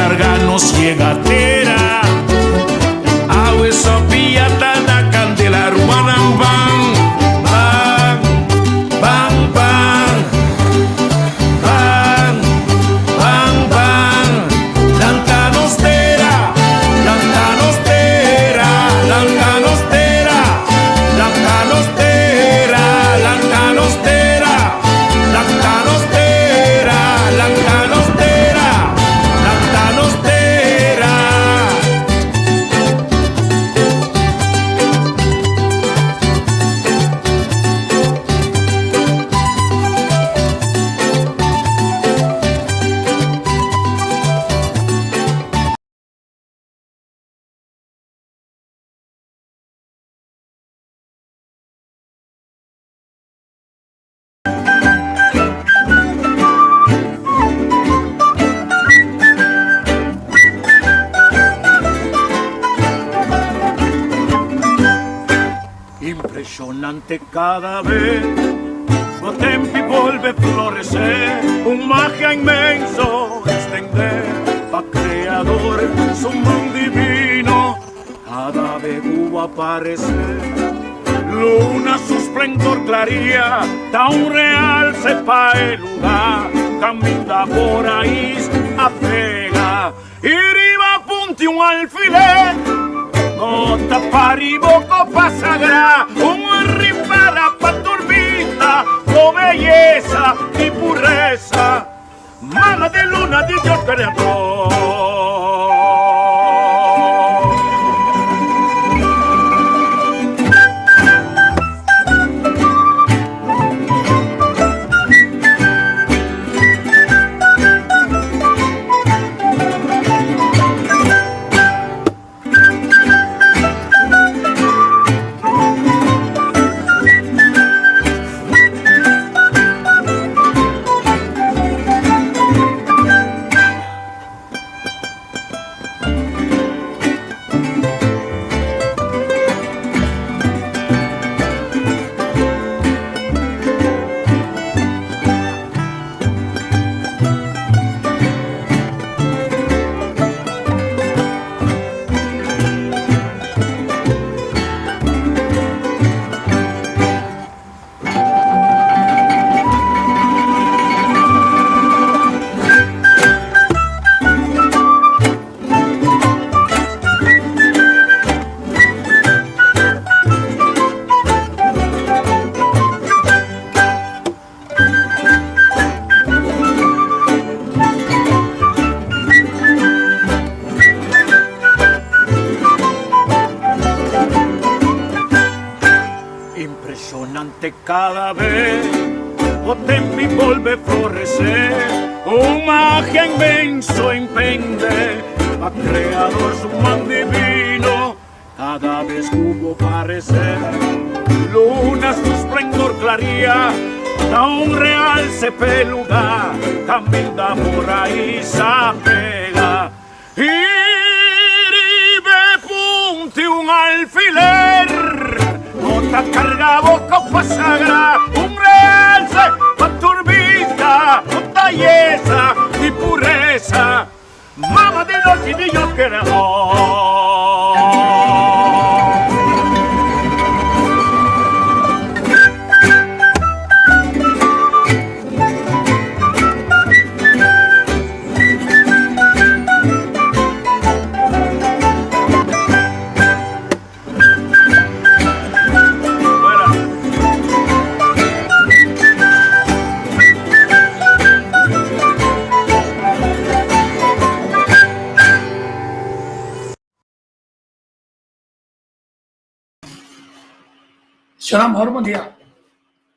carga nos llega a tera. Agua esa pillata na candela rumana bang bang bang bang bang bang bang. Lanta nos tera, lanta nos tera, lanta nos tera, lanta nos tera, lanta nos tera, lanta nos tera, lanta nos tera, lanta nos tera. Impresionante cada vez, o tempo vuelve a florecer, magia inmenso extender, pa' creador su mundo divino, cada vez va a aparecer. Luna su esplendor claría, da un real sepa el lugar, camina por ahí, apega, y arriba punti un alfiler. Nota pari boco pa sagrà, ripara pa turbita, con belleza y pureza, mano de luna di Dios creador. Impresionante cada vez, o tempo vuelve a florecer, magia inmenso impende, a creador su man divino, cada vez hubo parecer. Luna su esplendor claría, da un real sepe lugar, camina por ahí sapega, y ribe punti un alfiler. Nota carga boca pa sagrà, un realce pa turbita, con belleza y pureza, mamá de noche di Dios creador. Shalom, bom dia.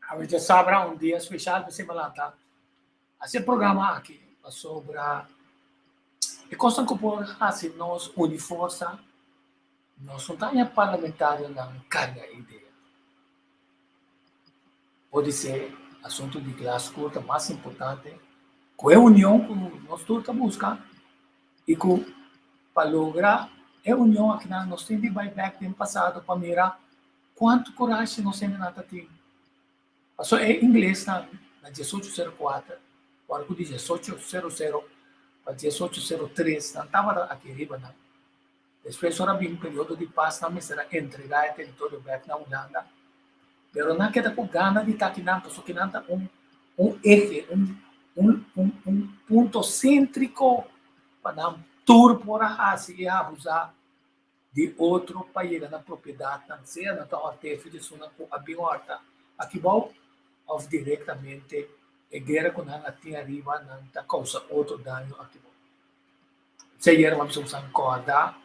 A gente sabe um dia especial para semana tá. Esse programa aqui sobre a questão que por assim nós unir força, nós não temos parlamentário na carga ideia. Pode ser assunto de classe curta mais importante, com a união que nós todos buscamos e com para lograr a união aqui nós temos de buyback no passado para mirar quanto coragem nós temos na Tati. Passou em inglês na 1804, o arco de 1800, para 1803, não estava aqui riba, não. Depois era bem um período de paz, não me será entregar o território back na Holanda. Pero não queda com gana de estar aqui, não, porque não está um eje, um ponto cêntrico para não turpor a e abusar de outro para chegar na propriedade, não seja na tua artefa de sua aberta. Aqui bom, ou diretamente, a guerra com a tinha arriba, não está causa outro dano aqui bom. Se era uma pessoa que corda,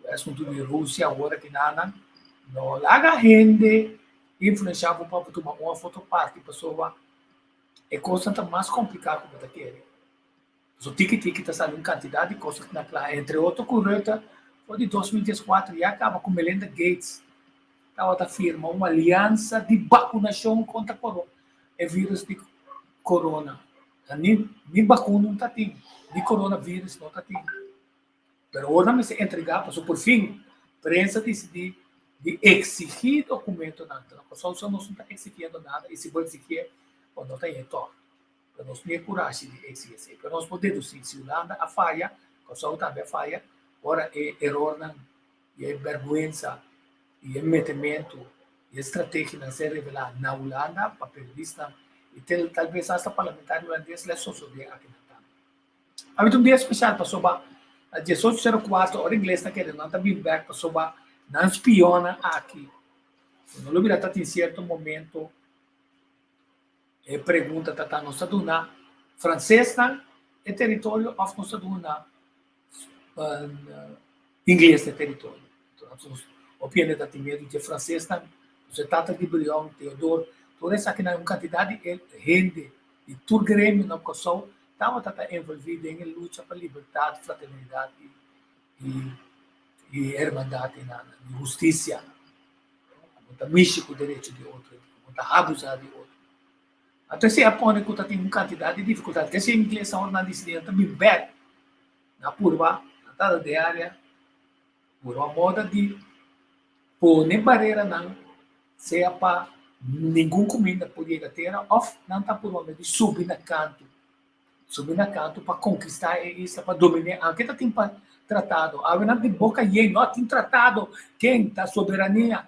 o assunto de Rússia, agora que não larga gente, influenciava para tomar uma foto parte, pessoa, é coisa mais complicada que você quer. So, tiki-tiki está saindo uma quantidade de coisas que na classe, entre outros, correta, foi de 2014 e acaba com Melinda Gates. Estava firma uma aliança de vacunação contra o vírus de corona. Nem vacuna não está tendo, de coronavírus não está tendo. Mas agora me se entregar, passou por fim, a prensa decidiu de exigir documento nada. A solução não está exigindo nada, e se for exigir, não tem retorno. Nós temos coragem de exigir. Mas nós podemos deduzir, se a Holanda a falha, a Kosovo também falha, ora é erro, e é vergonha, e é metimento, e estratégia não se revelar na Holanda, para periodista, e talvez essa parlamentar holandesa é só sobre aqui na Holanda. Havia um dia especial para sobar, a 1804, hora inglês na querendo, não também back para sobar, não espiona aqui. Não lhe está em certo momento, pergunta está nossa duna francês é território ou nossa duna inglês é território. Então, opinião da medo de francês você trata de Brion, Teodoro, toda essa que uma quantidade de gente e todo grêmio na Kosovo estava envolvido em luta para liberdade, fraternidade e irmandade na justiça. Muito místico o direito de outro, muito abusar de outro. Então, se apone que tem uma quantidade de dificuldade, que se inglês não decidiu também bem na curva, na tada de área, por uma moda de pôr barreira não, seja para nenhum comida podia ter, ou não está por uma de subir na canto para conquistar isso, para dominar. Aqui está tem tratado, a não de boca cheia, não tem tratado quem está soberania.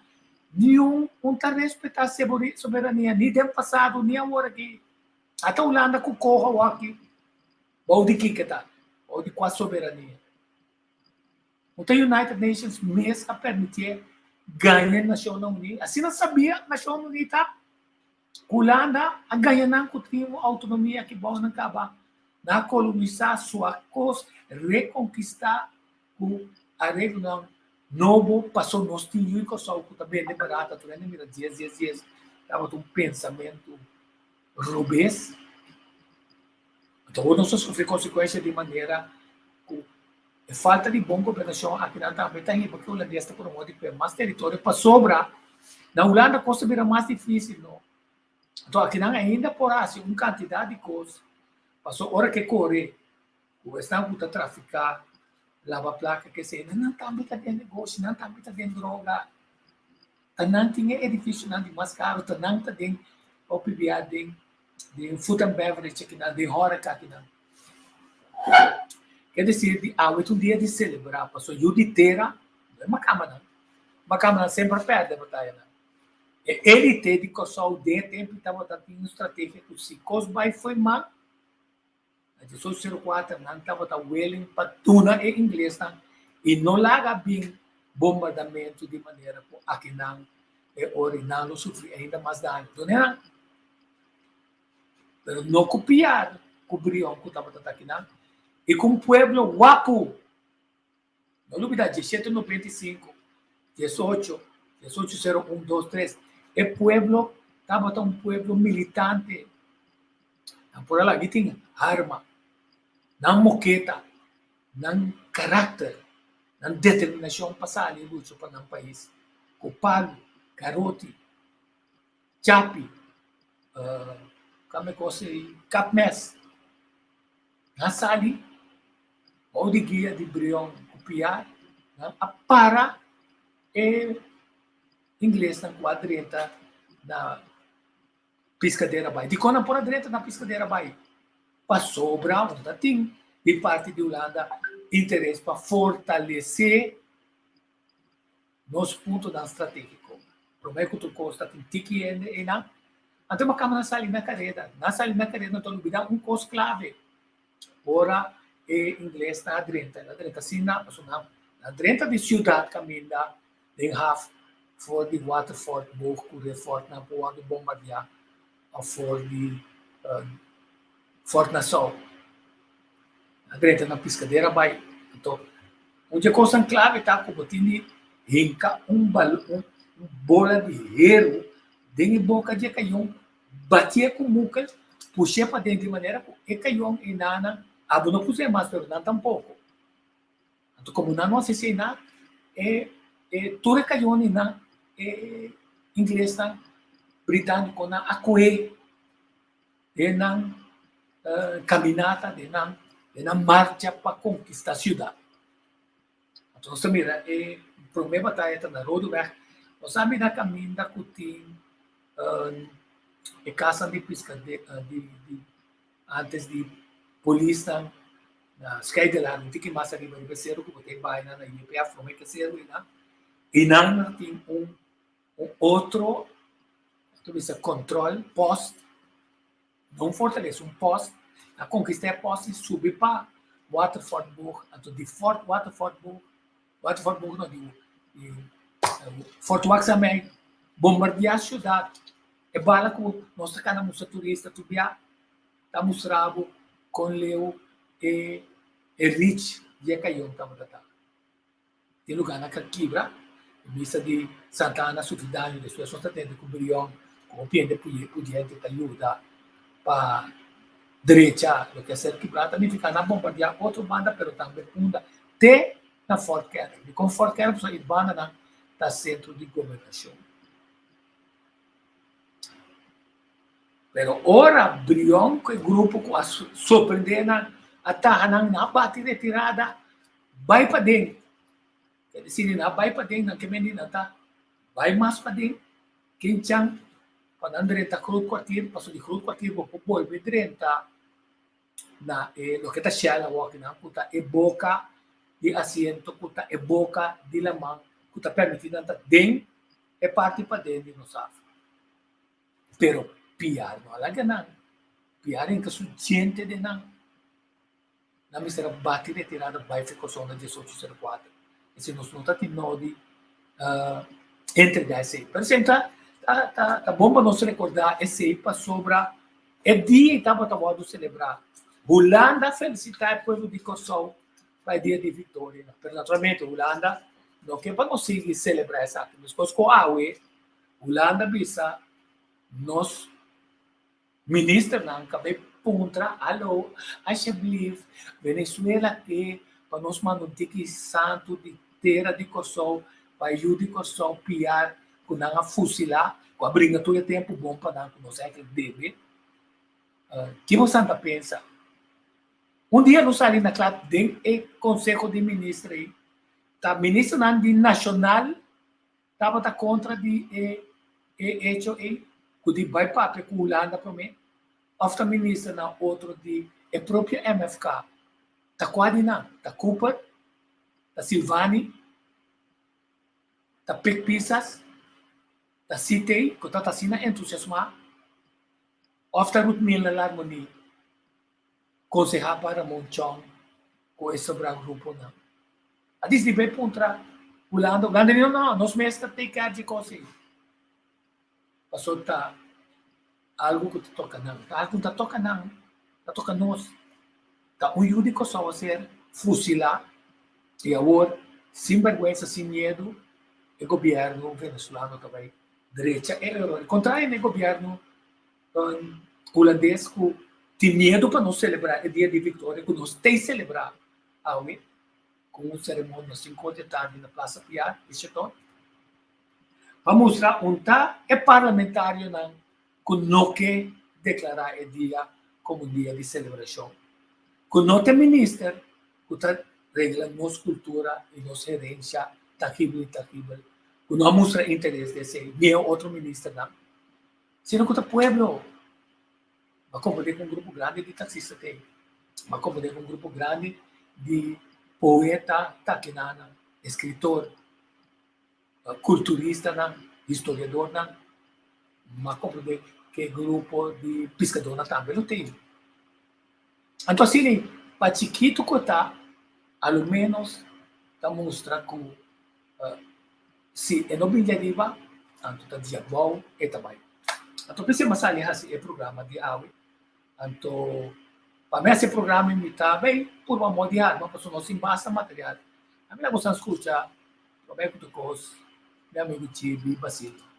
Nenhum está respeitar a soberania, nem do passado, nem agora aqui. Até a Holanda com corra aqui, ou de que está, ou de qual soberania. Então, a United Nations mesmo a permitir ganhar a Nação Unida. Assim não sabia a Nação Unida, a Holanda a ganhar com a autonomia que bom não acaba, na colonizar sua coisa, reconquistar o arreglo novo, passou nós tínhamos que só que também é barata, tu nem mira dias, estava um pensamento robês. Então, nós sofremos consequências de maneira que falta de boa cooperação aqui na também está aí, porque o holandês está por um modo de ter mais território para sobrar. Na Holanda, a coisa vira mais difícil, não? Então, aqui não ainda por assim, uma quantidade de coisas. Passou hora que corre, o Estado está traficar, lava placa que se não também está dentro negócio, não também está dentro droga, não tinha edifício não de mais caro, não está dentro OPBA de food and beverage aqui não, de hora aqui não. Quer dizer, de um dia de celebrar, passou juditeira, não é uma câmara sempre perde a batalha não. Ele tem de Kosovo de tempo estava tendo uma estratégia que se Kosovo foi mal. A 1804 não estava willing para tuna em inglês e não larga bem bombardamento de maneira que aqui não é original não sofre ainda mais dano. Mas não copiar cobriam que estava aqui não e com o pueblo guapo não dúvida 1795 18 1801 2 3 o pueblo estava um pueblo militante por lá que tinha arma não moqueta, não caráter, não determinação para sair luta para um país. Copalo, garote, chapi, como é que você capmes, não sai, ou de guia de Brion, copiar, para inglês na quadreta na piscadeira Bahia. De quando por a direita na piscadeira Bahia. Passou o Brown, tem de parte de Holanda interesse para fortalecer nos pontos estratégicos. Prometo que tu costa tem tiki e na. Então, uma câmara na salina carreira. Na salina carreira, não olvidar coisa clave. Ora, inglês está a 30. A 30, sim, na 30 de cidade caminha, den half voor die Waterford boog, Fort na boa de bombardear, ou for de Fort Nassau. A 30 na piscadeira vai. Então, onde coisa clave está como tem hinca bola de hero dentro boca de canhão, batia com muca, puxei para dentro de maneira que o canhão e nana, abo não pusei mais, mas não tampouco. Então, como não assistei nada, tudo canhão e na inglês na britânico na acué, e na caminhada, e na marcha para conquistar a cidade. Então, você mira, o problema está na rodovia. Nós sabemos na caminho da Cutim, a casa de pesca antes de polícia, na Sky de lá, não tem que mais arriba de Becerro, que tem baina na IPA, from Becerro, e não tem outro controle, post, não fortalece, post, a conquista é post e subir para Waterford Burg, então de Fort Waterford Burg não, de Fort Waxamay, bombardear a cidade. É bala que nós estamos turista, tu via, está mostrado com Leo e Rich, e caiu na Tamatata. Tem lugar na Quibra, missa de Santana, Sufidano, de sua sociedade com Brion, com o piede podia te ajudar para direita, o que é ser quebrado, também fica na bombardear outra banda, pero também funda te na Fort Keller. E com Fort Keller, a banda está centro de governação. Pero ora, Brion, que grupo que surpreendendo, a tahanan na bate retirada, vai para dentro. Quer dizer, na vai para dentro, que menina tá, vai mais para dentro. Quem chama, quando André está cruz quartier, passou de cruz quartier, vou pôr o André na lo que está cheia o que na puta é boca de assento, puta é boca de la mão, puta permitindo andar dentro, é parte para dentro no safra. Pero piar não alaga não, piar em que suficiente de não. Na misera bate retirada vai ficar só na 1804. E se nós não está tendo de entregar esse, por exemplo, tá bom para nós recordar esse para sobre é dia que estava acabado de celebrar. Holanda felicitar o povo de Kosovo para o dia de vitória. Mas, naturalmente, Holanda não quer para nós seguir celebrar essa arte. Mas, com a UE, Holanda bisa nós ministros não acabei contra alô, alsjeblieft, Venezuela que para nós manter que santo de terra de Kosovo, para ajudar de Kosovo piar com não fuzilar, com a brinca todo tempo bom para não conhecer que deve. Que você pensa? Um dia nós saímos na classe do Conselho de Ministros aí, tá ministro nacional estava contra de hecho aí, que vai para a Holanda para mim. Ofta ministra na outro de a própria MFK. Tá quase não, tá Cooper, tá Silvani, tá Pic Pisas, tá Citei, que tá assim entusiasmado. Ofta Ruth Miller lá moni conselhar para Monchong com esse grupo não. A Disney vai contra Holanda, Holanda não, nós mesmos tem que agir com isso. Passou tá algo que te toca não, algo que te toca não, te toca nós. Tá judico só ser fuzilar e agora, sem vergonha, sem medo, o governo venezuelano também, direita e euro. Contrário, o governo holandês que tem medo para não celebrar o dia de vitória, que nós tem celebrar, com uma cerimônia 5 da tarde na Praça Piar, isso é todo. Para mostrar onde é parlamentário não, que não quer declarar o dia como um dia de celebração. Que não tem ministro que está reglando nossa cultura e nossa herência terrível. Que não mostra interesse desse, nem outro ministro não. Senão que o povo vai competir com um grupo grande de taxistas. mas como um grupo grande de poeta, taquinana, escritor, culturista, historiador, mas como que grupo de pescador também não tem. Então, assim, para chiquito cotar, ao menos, está mostrando que se é no objetivo, então está dizendo bom e também. Então, pensei mais ali esse programa de AWE. Então, para mim, esse programa está bem, por uma moda de arma, porque não se basta material. A minha gosta de escutar, também com o curso, meu amigo Tibi Basito.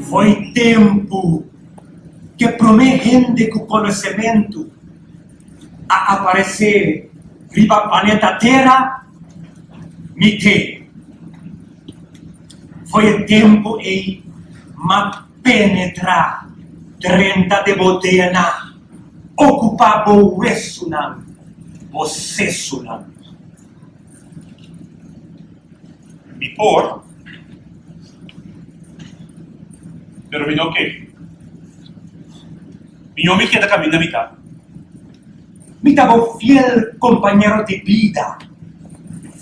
Foi tempo que para minha gente com conhecimento a aparecer riba planeta Terra, me tem. Foi tempo em ma penetrar 30 de boteana, ocupar o resonam, o sessunam. Mi por, pero mi no que. Mi no me queda camino a mitad. Mi tavo fiel compañero de vida.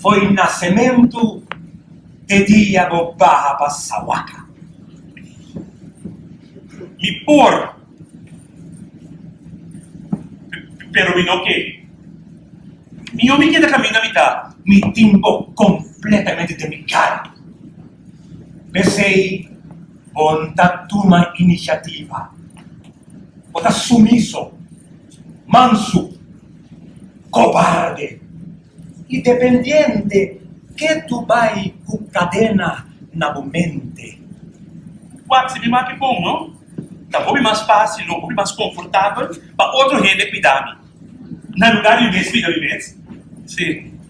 Foi nascimento de dia bo barra passawaka. Mi por, pero mi no que. Mi no me queda camino a mitad. Mi timbo completamente de mi cara. Pensei, bonta tuma iniciativa. Bota sumiso, manso, cobarde, independiente, que tu vai com cadena na mente. Ué, se me marque bom, não? Tá bom mais fácil, não mais confortável, para outro gente cuidar-me. Na lugar de mês, cuidar de mês. Sim.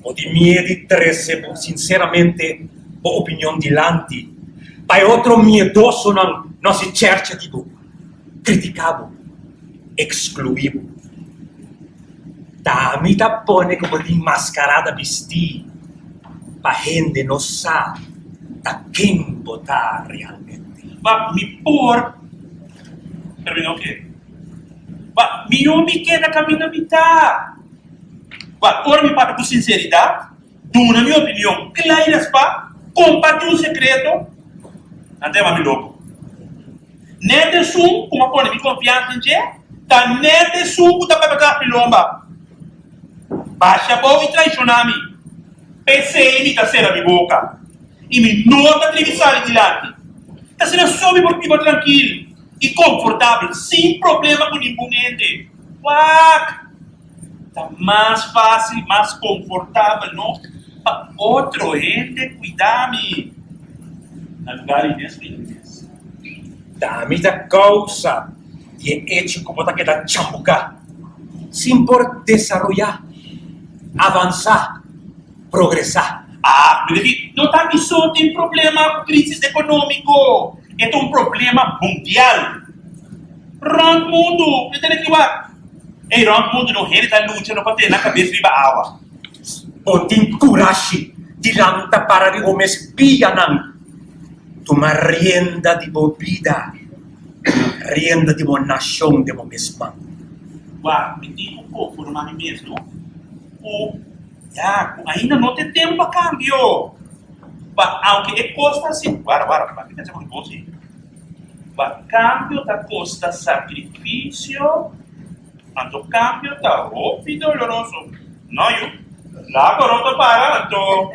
O de medo recebo, sinceramente, a opinião de Lanti. Para outro miedoso não se cerca de boa. Criticado, excluído. Tá, me tá pone como de mascarada vestir, para gente não sabe tá quem botar realmente. Va, mi por, pero no que. Va, mi no me queda camino a mitad. Va, ora mi para com sinceridade, duna minha opinião clara, pa, compartilha um secreto, até vai me louco. Nete sum, como pode me confiança em você, tá nete sum, que tá para pegar pilomba. Baixa boa e traicionar-me. Pensei em tá sendo a minha boca. E me nota atravessar adiante. Tá sendo só me tranquilo e confortável, sem problema com ninguém. Uac! Tá mais fácil, mais confortável, não? Para outro gente cuidar-me. Na lugar desse. Dá-me da causa e é ético botar que dá chambuca. Sim por desenvolver, avançar, progressar. Ah, porque não tá que só tem problema com crise econômico. É um problema mundial. Rank mundo, não tem que ir. Ei, rank mundo não rende da luta, não pode ter na cabeça de água. Botin coragem de lanta para de homem espia não. Toma rienda de boa vida, rienda de boa nação de boa mesma. Uau, me digo um pouco por mim mesmo. Ainda não tem tempo para cambio. Aunque é custa assim, para que tem uma coisa. Cambio tá custa sacrifício, então cambio tá rápido e doloroso. Não, eu lá agora para, então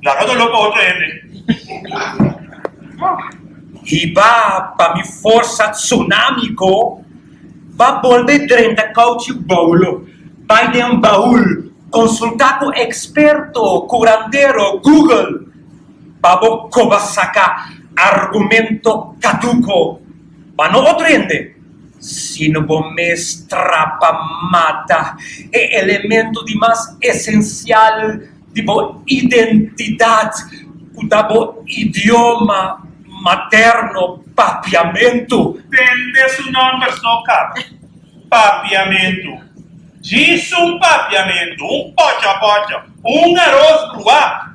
lá agora para outro ele. Iba para mi força tsunamico, va volver 30 cauchi bolo, vai de baúl, consultar com experto, curandeiro, Google, babo coba saca argumento caduco, mas não aprende. Se não vou mestrapa mata, é elemento de mais essencial de boa identidade, da boa idioma materno, papiamento. Tende su nome só cara. Papiamento. Diz um papiamento, um pocha, um arroz cruá.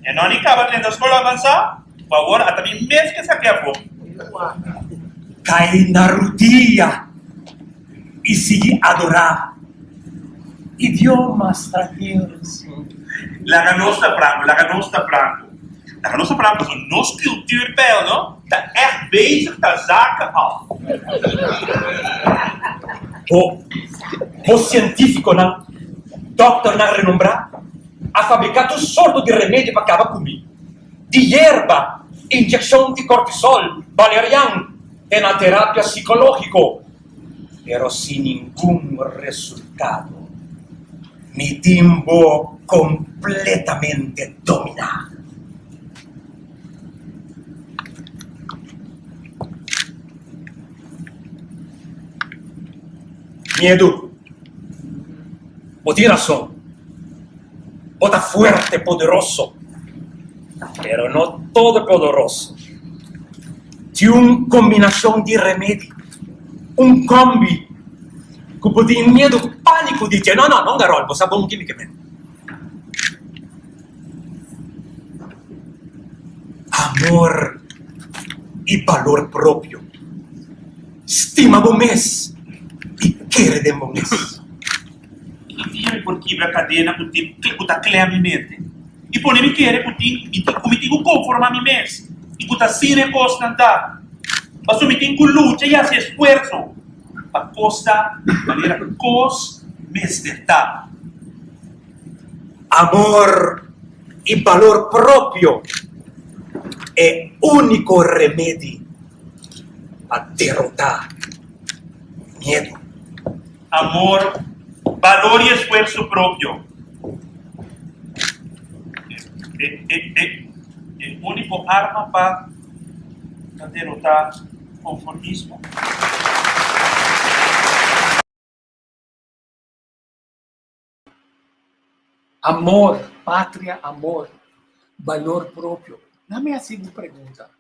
E não acaba dentro da escola avançar, por favor, até mim mesmo que sabe a pouco. Cai na rodia e se adorar idiomas estrangeiros. Laga nostra Franco. Laga nostra Franco is ons cultuurpeil, no? Dat echt bezig de zaken af. O científico, não? Doctor não renombrado, ha fabricato sorto di remédio para acabar comigo. De erva, injeção de cortisol, valerian, e na terapia psicológica. Pero sem nenhum resultado. Mi timbo completamente dominado. Miedo. O tiene razón. O está fuerte, poderoso. Pero no todo poderoso. Tiene una combinación de remedio. Un combi. Que pode medo, pânico, dice, no, non garolbo, sa bom chimicamente. Amor e valor proprio. Stima bom mês e querer de bom mês. E tinha por quebra cadena com a clear minha mente. E por nem me querer, como tenho conforme a mim mesmo. E com a cine constante. Mas eu me tenho luta e esse esforço. A costa maneira cos mesdertà. Amor e valor proprio è unico remedio a derrotar miedo. Amor, valor e esforço próprio. É único arma para derrotar conformismo. Amor, pátria, amor, valor próprio. Na minha segunda pergunta,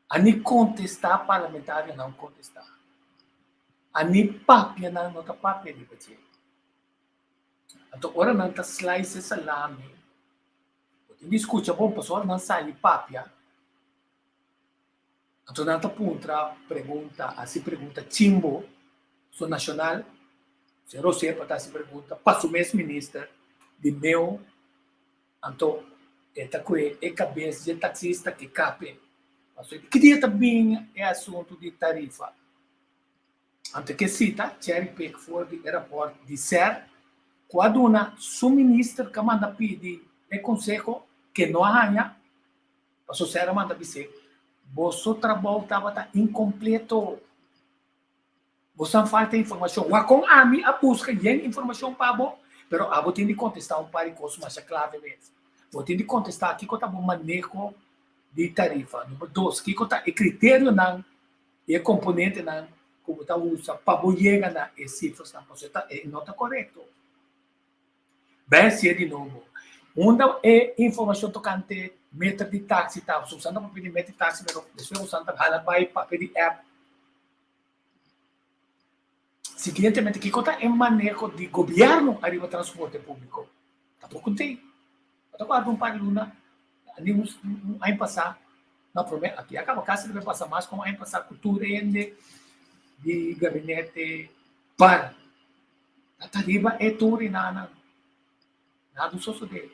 a nem contestar parlamentar não contestar. A nem papia não está papia de você. Então, agora não está slice salame. Você discute, bom, pessoal, não sai papia. Então, não está pergunta, assim pergunta, Timbo, sou nacional, se você para se pergunta, passo mesmo ministro, de meu, então, é cabeça de taxista que cabe. Que dia também é assunto de tarifa. Então, que cita, cherry pick for the aeroporto, dizer, quando uma suministro que manda pedir é conselho que não arranha, a sociedade manda dizer, você trabalho estava incompleto. Você não falta informação. O com a mim a busca de informação para você. Pero eu tenho de contestar par de coisas mais clave mesmo. Eu tenho de contestar aqui que está o manejo de tarifa. Número 2, que está o critério não e o componente não como está usa para chegar na cifras não você não está correto. Bem, se de novo, uma é informação tocante meta de táxi tá usando para pedir meta de táxi, mas depois usando para pedir app. Seguintemente, que conta é manejo de governo arriba transporte público. Tá pouco tem. Tá quase um par de luna, ali um ano passar, na promessa, aqui acaba casa deve passar mais como ano passar cultura de gabinete para. A arriba é tudo e nada do suceder.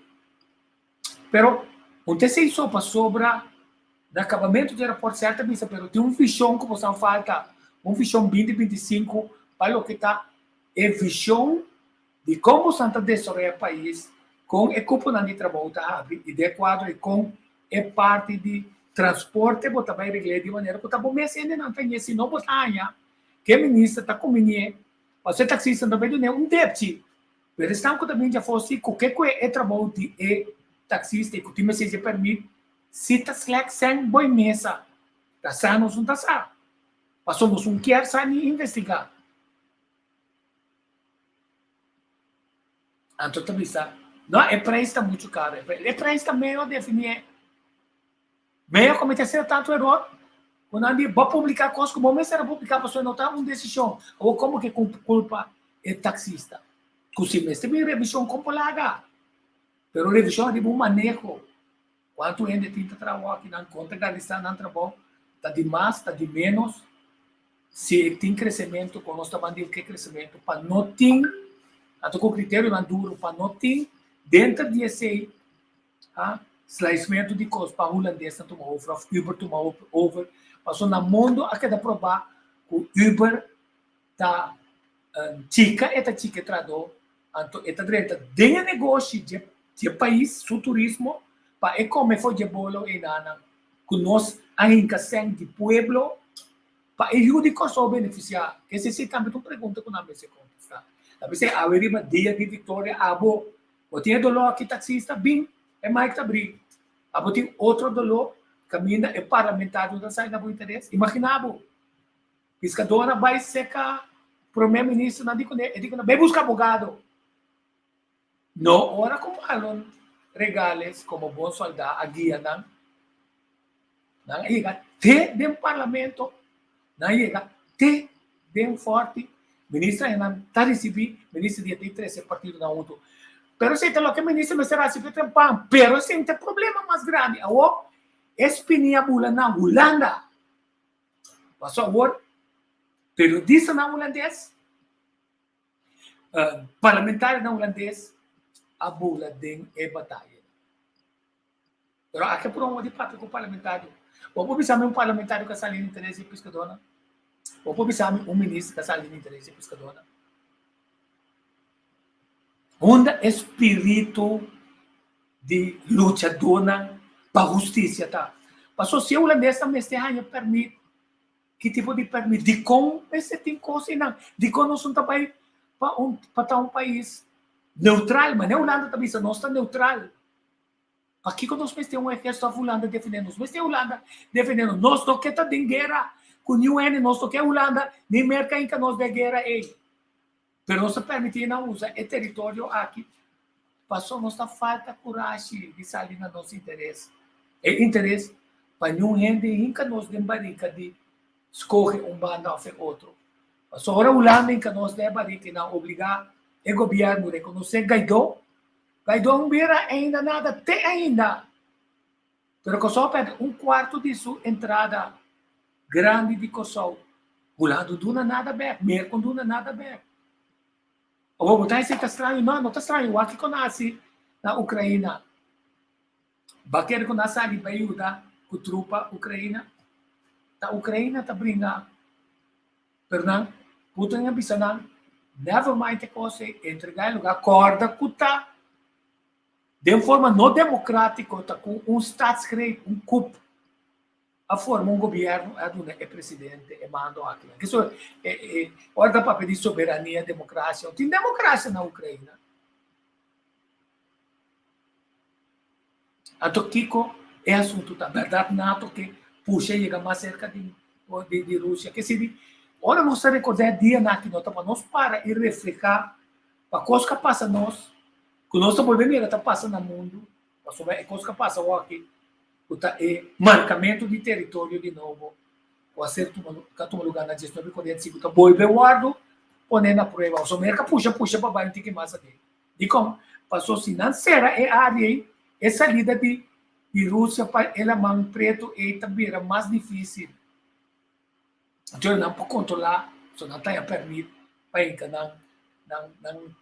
Pero ontem se isso para sobra do acabamento de aeroporto certa vista, pero tem um fichão que você falta, um fichão 2025 para o que está é visão de como Santa desenvolve o país com o componente de trabalho da abre e de quadro e com a parte de transporte botar vai regler de maneira que está bom mas ainda não tem esse novo tamanho que o ministro está com mim você taxista também não um débito mas estão que também já fosse qualquer coisa é trabalho de taxista e que time se permite se está slack sem boa mesa tá sano não tá sano passamos quer sair investigar. Então, também está. Não, é preço muito caro. É preço meio definir. Meio cometer tanto erro. Quando a gente vai publicar coisas, como mesmo era publicar, a pessoa não está uma decisão. Ou como que culpa é taxista. Così mesmo tem revisão com polaga. Pero revisão de bom manejo. Quanto ainda tem que trabalhar aqui na conta que está no trabalho, está de mais, está de menos. Se tem crescimento, quando nós estamos falando que crescimento, para não ter, até com o critério não duro, para não ter, dentro de esse slicemento de custos para o holandês, tanto uma over, Uber tomar over, passou no mundo a cada provar que o Uber está chica, eta chica trador, então, eta direita, tem negócio de país, seu turismo, para comer foi de bolo e nada, que nós ainda sem de pueblo, para ajudar Kosovo a beneficiar. Esse sim também uma pergunta que não me se contestar. Talvez haveria uma dia de vitória, abo, ou tinha dolor aqui taxista, bem, é mais que abrir. Abo tem outro dolor, caminha é parlamentar da saída do interesse. Imaginava, pescadora vai secar, primeiro-ministro, não digo, vai buscar abogado. Não, ora como alon regales, como bom soldado, a guia, não chega até dentro do parlamento, não chega até bem forte, ministra não está recebendo, ministro de 13 partido na outro. Pero se tem lo que ministro me será recebendo tempo, pero se tem problema mais grande, a espinia bula na Holanda. Passou agora, periodista na holandês, parlamentar na holandês, a bula den e batalha. Pero aqui por um de papo com o parlamentar. Ou por pensar um parlamentar que está ali no interesse pescadora. Ou por pensar um ministro que está ali no interesse pescadora. Onde espírito de lutadora para a justiça tá. Para a sociedade holandesa também este permite que tipo de permite de como esse tem coisa não de como nós não também para um país neutral, mas na Holanda também não está neutral. Aqui quando nós temos um exército da Holanda defendendo, nós temos a Holanda defendendo, nós não queremos ter guerra com o UN, nós não queremos a Holanda, nem merca em que nós de guerra aí. Mas nós permitimos usar o território aqui. Passou nossa falta de coragem de sair no nosso interesse. É interesse para não render em que nós de barica de escolher banda ou outro. Passou agora a Holanda em que nós de barica e não obrigar o governo a reconhecer Guaidó. Guaidó não vira ainda nada, até ainda. Pero Kosovo perde um quarto de sua entrada grande de Kosovo. Holanda não nada bem, Merco não nada bem. Ou botar esse está estranho, não está estranho. O aqui que nasce na Ucrânia, baqueiro que nasce ali para ajudar com a trupa ucraniana. A Ucrânia está brincando. Perdão, Putin é bisonão. Never mind coisa, entregar lugar, corda, cuta. De forma não democrática, com um statsgreep, um coup, a forma um governo, é presidente, é mando aquilo. Isso é ordem para pedir soberania, democracia. Tem democracia na Ucrânia. Então, Kiko, é assunto da verdade, NATO que puxa chega mais cerca de Rússia. Que se ora nós recordar dia na que nós para e refletir para coisa que passa nós. Quando nós estamos vendo está passando no mundo, a coisa que passa aqui, é marcamento de território de novo, o acerto que lugar na gestão de corrente segura, boi guardo, poner na prova, o América puxa para baixo, tem que mais aqui. E como passou financeira, é área, é saída de Rússia para ela mão preto e também era mais difícil. Então não pode controlar, só não tem a permite para encanar, não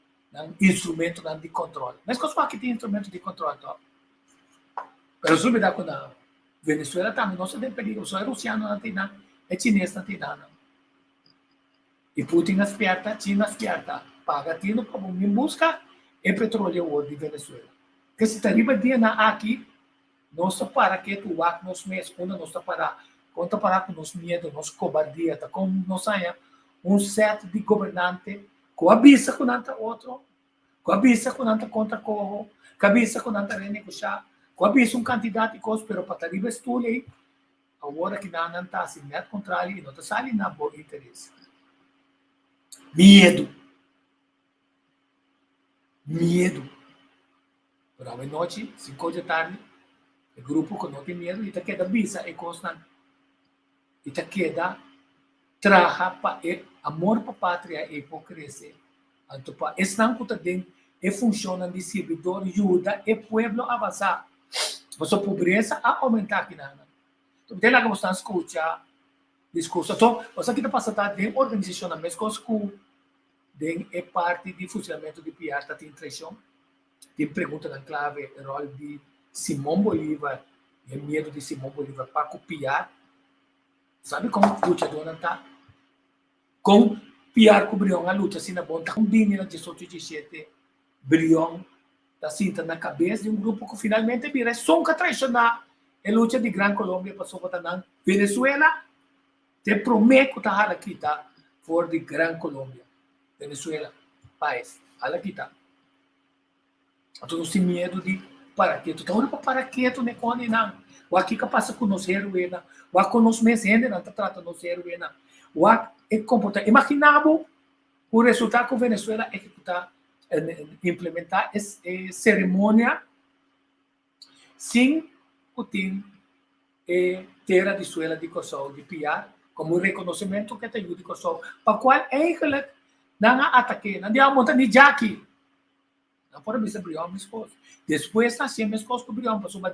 instrumento de controle. Mas Kosovo aqui tem instrumento de controle, tá? Mas se dá com a Venezuela também, não se tem perigo, só é russiano não tem nada, é chinês não tem nada. E Putin aspierta, China aspierta, paga tino para em busca e petróleo de Venezuela. Que se arriba dia na aqui, não se para que tu vá nos meses, quando não se para, conta para com nos medo, nos cobardia, tá? Como nós há set de governante coabisa com outro, coabisa com contra corro, coabisa com renegociar, coabisa candidato e coisa, pero para arriba estule, agora que não está assim, net contrário, e não está saindo na boa interesse. Medo. Pero à noite, 5 da tarde, o grupo que não tem medo, e está queda bisa e coisa, e está queda traja para amor para a pátria e hipocrisia. Anto pa, estão kutadin e funcionam de servidor, ajuda e pueblo a avançar. Mas a pobreza a aumentar aqui na. Então, tem lá que você escuta discurso. Então, você aqui passa a ter organização na mesma school, é parte de funcionamento de PR, tem traição, tem pergunta na clave, o rol de Simão Bolívar, e o medo de Simão Bolívar para copiar. Sabe como a luta do está? Com PR com o Brion, a luta assim na ponta, com dinheiro de 1817, Brion está cinta na cabeça de grupo que finalmente vira sonca traicionar a luta de Gran Colômbia para sobre na Venezuela. Te prometo que está aqui, tá? For de Gran Colômbia. Venezuela, país, aqui está. Então, sem medo de paraqueto. Então, para paraqueto, né, quando não. O aqui que passa com nós heroína, o com nós mesmos, não trata nós heroína. O é comportar. Imaginamos o resultado que a Venezuela executar, implementar essa cerimônia sem o ter terra de suela de Kosovo, de PR, como reconhecimento que tem de Kosovo, para qual eigenlijk não ataque, não dia monta ni Jackie. Não pode ser Brion Mescos. Depois nasceu Mescos com Brion, passou uma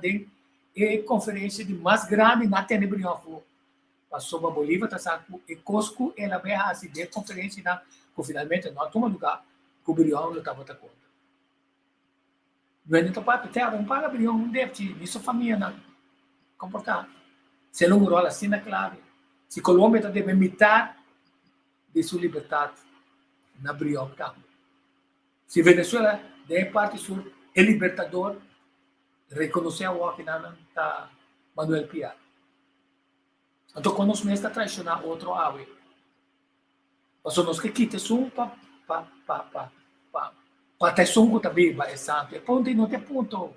conferência de mais grande na Tene Brion. Passou a Bolívia, tá sabe, e Cosco, ela vai assim de conferência na, que finalmente não toma lugar, que o Brion não estava contra. Não é nem para terra, não paga Brion, não deve, isso família não comportar. Se não rola assim na clave, se Colômbia deve imitar de sua liberdade na Brion, tá? Se Venezuela de parte sul é libertador, reconhecer o que não está Manuel Piar. Então, quando nós está traicionar outro ave, nós nós que quita sum para ter sum que também vai santo. É ponto e não tem ponto.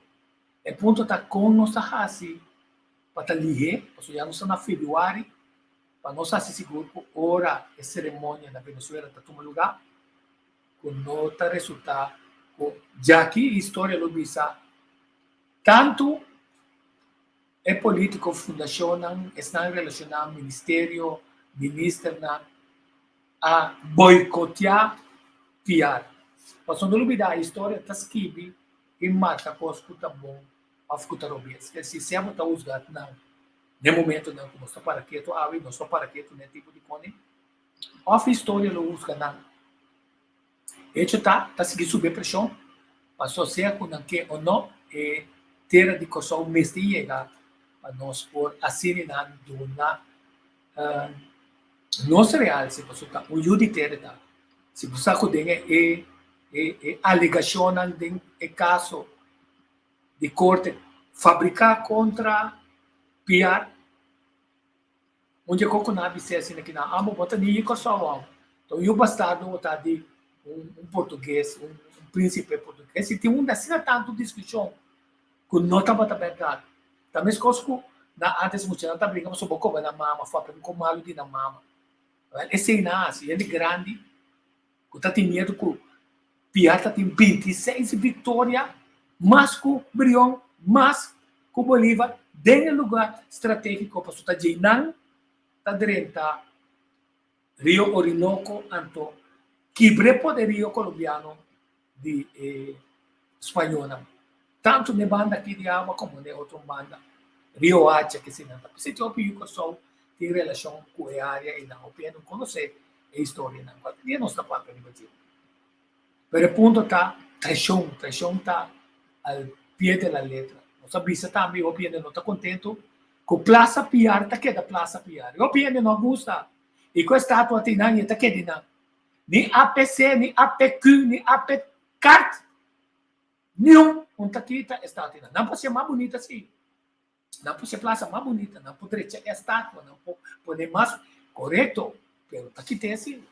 É ponto tá com nossa raça para ligar, porque já não está na Februário, para nós assim seguro que hora a cerimônia na Venezuela está tomando lugar, com nota resultado, já que a história lo visa, tanto é político, fundação, estão relacionados ministério, ministro, a boicotear PR. Mas não olvidar, a história está escrita e marca com os que está bom, a escutar o bem. Se você está usando, não. No momento, não, como está para quieto, não está para quieto, né, tipo de cone. A história lo usa, não. Hecho está seguindo sob pressão, mas seja com que ou não, terra de Kosovo mestre chega para nós por assinar dona nossa real se você está o judiciário se você tem alegação de caso de corte fabricar contra PR onde coco na bise assim que na amo bota nem Kosovo então o bastardo está de português um príncipe português e tem assim tanto discussão que não estava aberto também coisas na antes muito não está brincando sobre como na mama foi com malo de na mama esse aí nasce ele grande que está tem medo que Piata tem 26 vitórias mais que Brion mais que Bolívar dentro do lugar estratégico para estar Jainan está direito Rio Orinoco Anto quebre poderio colombiano de espanhola tanto na banda aqui de água como na outra banda Rio Hacha que se não se eu pido que só tem relação com a área e não opino conhecer a história não porque não está para permitir pero o ponto está traição está ao pé da letra não sabe se também opino não está contento com Plaza Piar está que da Plaza Piar opino não gosta e com a estátua tem não está que de não nem APC nem APQ nem APCART nenhum está estátua não pode ser mais bonita assim não pode ser plaza mais bonita, não poderia ser estátua, não pode mais correto, mas está aqui tem assim.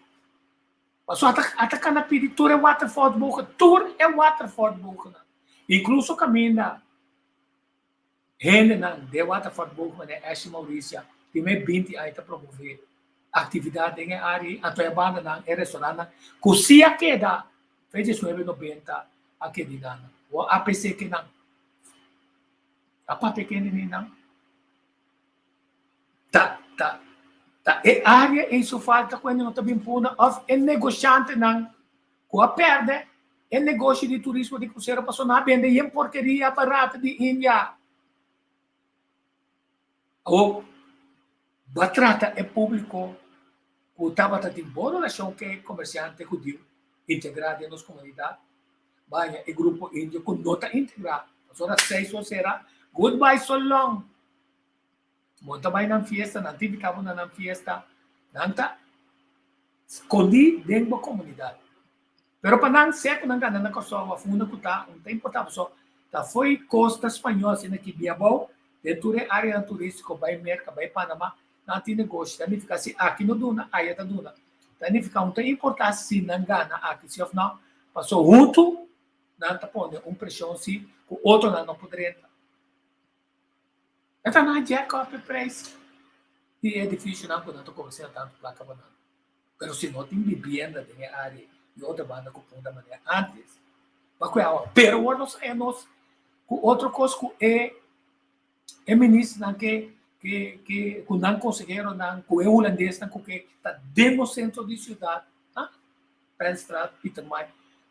Mas até que na pedi tour é Waterford Boca, tour é Waterford Boca, incluso caminha, gente não de Waterford Boca, né, Ashe Maurícia, tem mais 20 aí para promover atividade em área, a tua banda não é restaurante, cozinha que dá, fez 1990 aqui de nada, o APC que não apa pequeno não tá é área em sua falta quando não está bem puna of é negociante não que perde o negócio de turismo de cruzeiro passou na venda e em porqueria barata de Índia. O batrata é público que estava tendo boa relação com comerciante judeu integrado em nossa comunidade. Vai, o grupo índio com nota integrada. As horas 6 ou será goodbye so long. Monta vai na fiesta, não tive cabo na fiesta, não tá escondi dentro da comunidade. Pero para não ser que não ganha na Kosovo, a funda que tá, não tem importância só. Tá foi costa espanhola, assim, aqui Biabão, dentro da área turística, vai Merca, vai Panamá, não tem negócio. Tá nem ficar assim, aqui no Duna, aí da Duna. Tá nem ficar, não tem importância se não ganha aqui, se afinal passou junto, não tá pondo pressão se o outro não poderia entrar. Então, não é Jacob Price. E é difícil, não, quando eu estou conversando tanto placa banana. Mas se não tem vivienda na área e outra banda que punda maneira antes, mas que é pero nós é nós outra coisa que é ministro não que não conseguiram não que é holandês não que está dentro do centro de cidade, ah, Penstraat, Pietermai,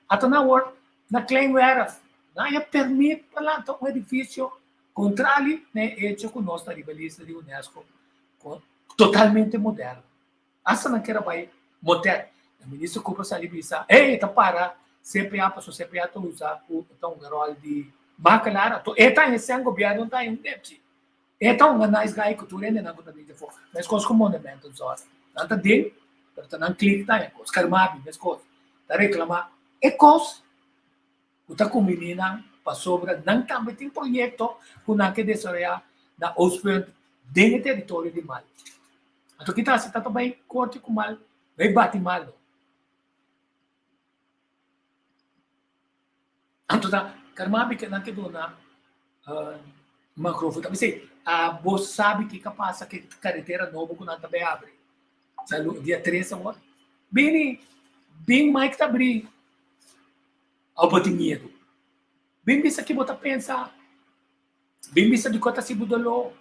até na hora na claim era, não é permite para lá então um edifício contrário, né, hecho com nossa rivalista de UNESCO, totalmente moderno. Essa não quer vai moderno. O ministro Cooper Salibisa, tá para CPA, passou CPA, tu usa o rol de bacalara, tá em sem governo, não tá em depte. Um nice guy que tu rende, não tá bem de fora. Mas coisas como monumento, não tá dele, pero não clique, tá em coisas, carmabi, mas coisas. Tá reclamar, coisas, que tá com menina, passou sobre, não também tem projeto, que não quer desenvolver na Ospend, dentro do território de Mali. Então, que tá, se tá também corte com mal, vai bater mal. Então, karmabi que não te dona macrofo. Também sei, você sabe que passa que carretera nova que não também abre. Dia 3 agora. Bem mais que abrir. Ao botar medo. Bem bisa que bota pensar. Bem bisa de cota se budolou.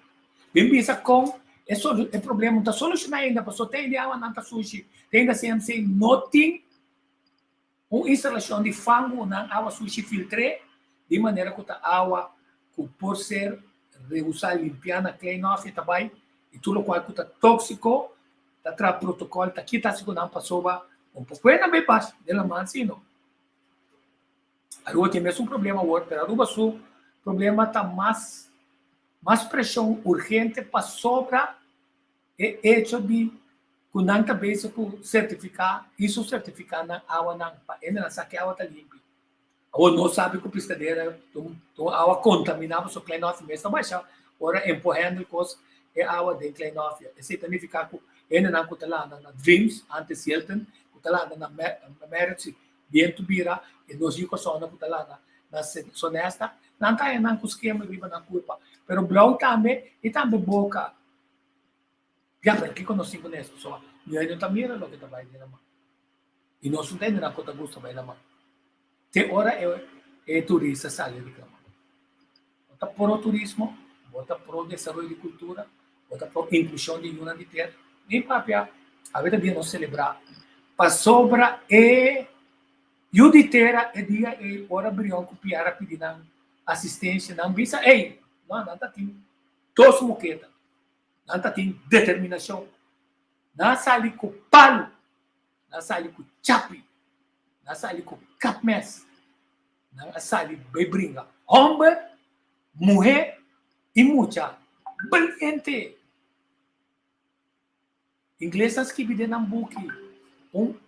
Bem bisa com é problema, não está solucionado ainda, só tem de água, não está sushi. Tem da CMC, não tem uma instalação de fango na água sushi filtre, de maneira que a água, por ser reusar, limpar na clean off, também, e tudo qual que está tóxico, está traz protocolo, está aqui, está segurando para soba, pouco é também baixo, dela mansino. A rua tem mesmo um problema, pero a Aruba Sul, o problema está mais pressão urgente para sobra é hecho de kunanta base ku certificar isso certificar na água não para ainda saque água tá limpa ou não sabe que pistadeira to água contaminada so clean off mesmo mas ora empurrando coisa é água de clean off esse significa que ainda não que tá lá na Dreams antes Hilton que tá lá na Merit bem tubira e nós digo só na que tá lá na sonesta não tá ainda com esquema viva na culpa pero blow também e também boca já porque conhecemos isso só e aí não tá mira lo que tá vai na mão e nós não temos na conta gosto vai na mão tem hora é turista sabe de cama bota pro turismo bota pro desenvolvimento de cultura bota pro inclusão de uma de terra nem papia a vida bem nós celebrar para sobra e o de terra é dia e hora brião copiar a pedir assistência não visa ei não tá tem todos moqueta não tem determinação não sai com palo não sai com chapi não sai com capmes não sai bem brinca homem mulher e mucha brilhante inglesas que vivem na buque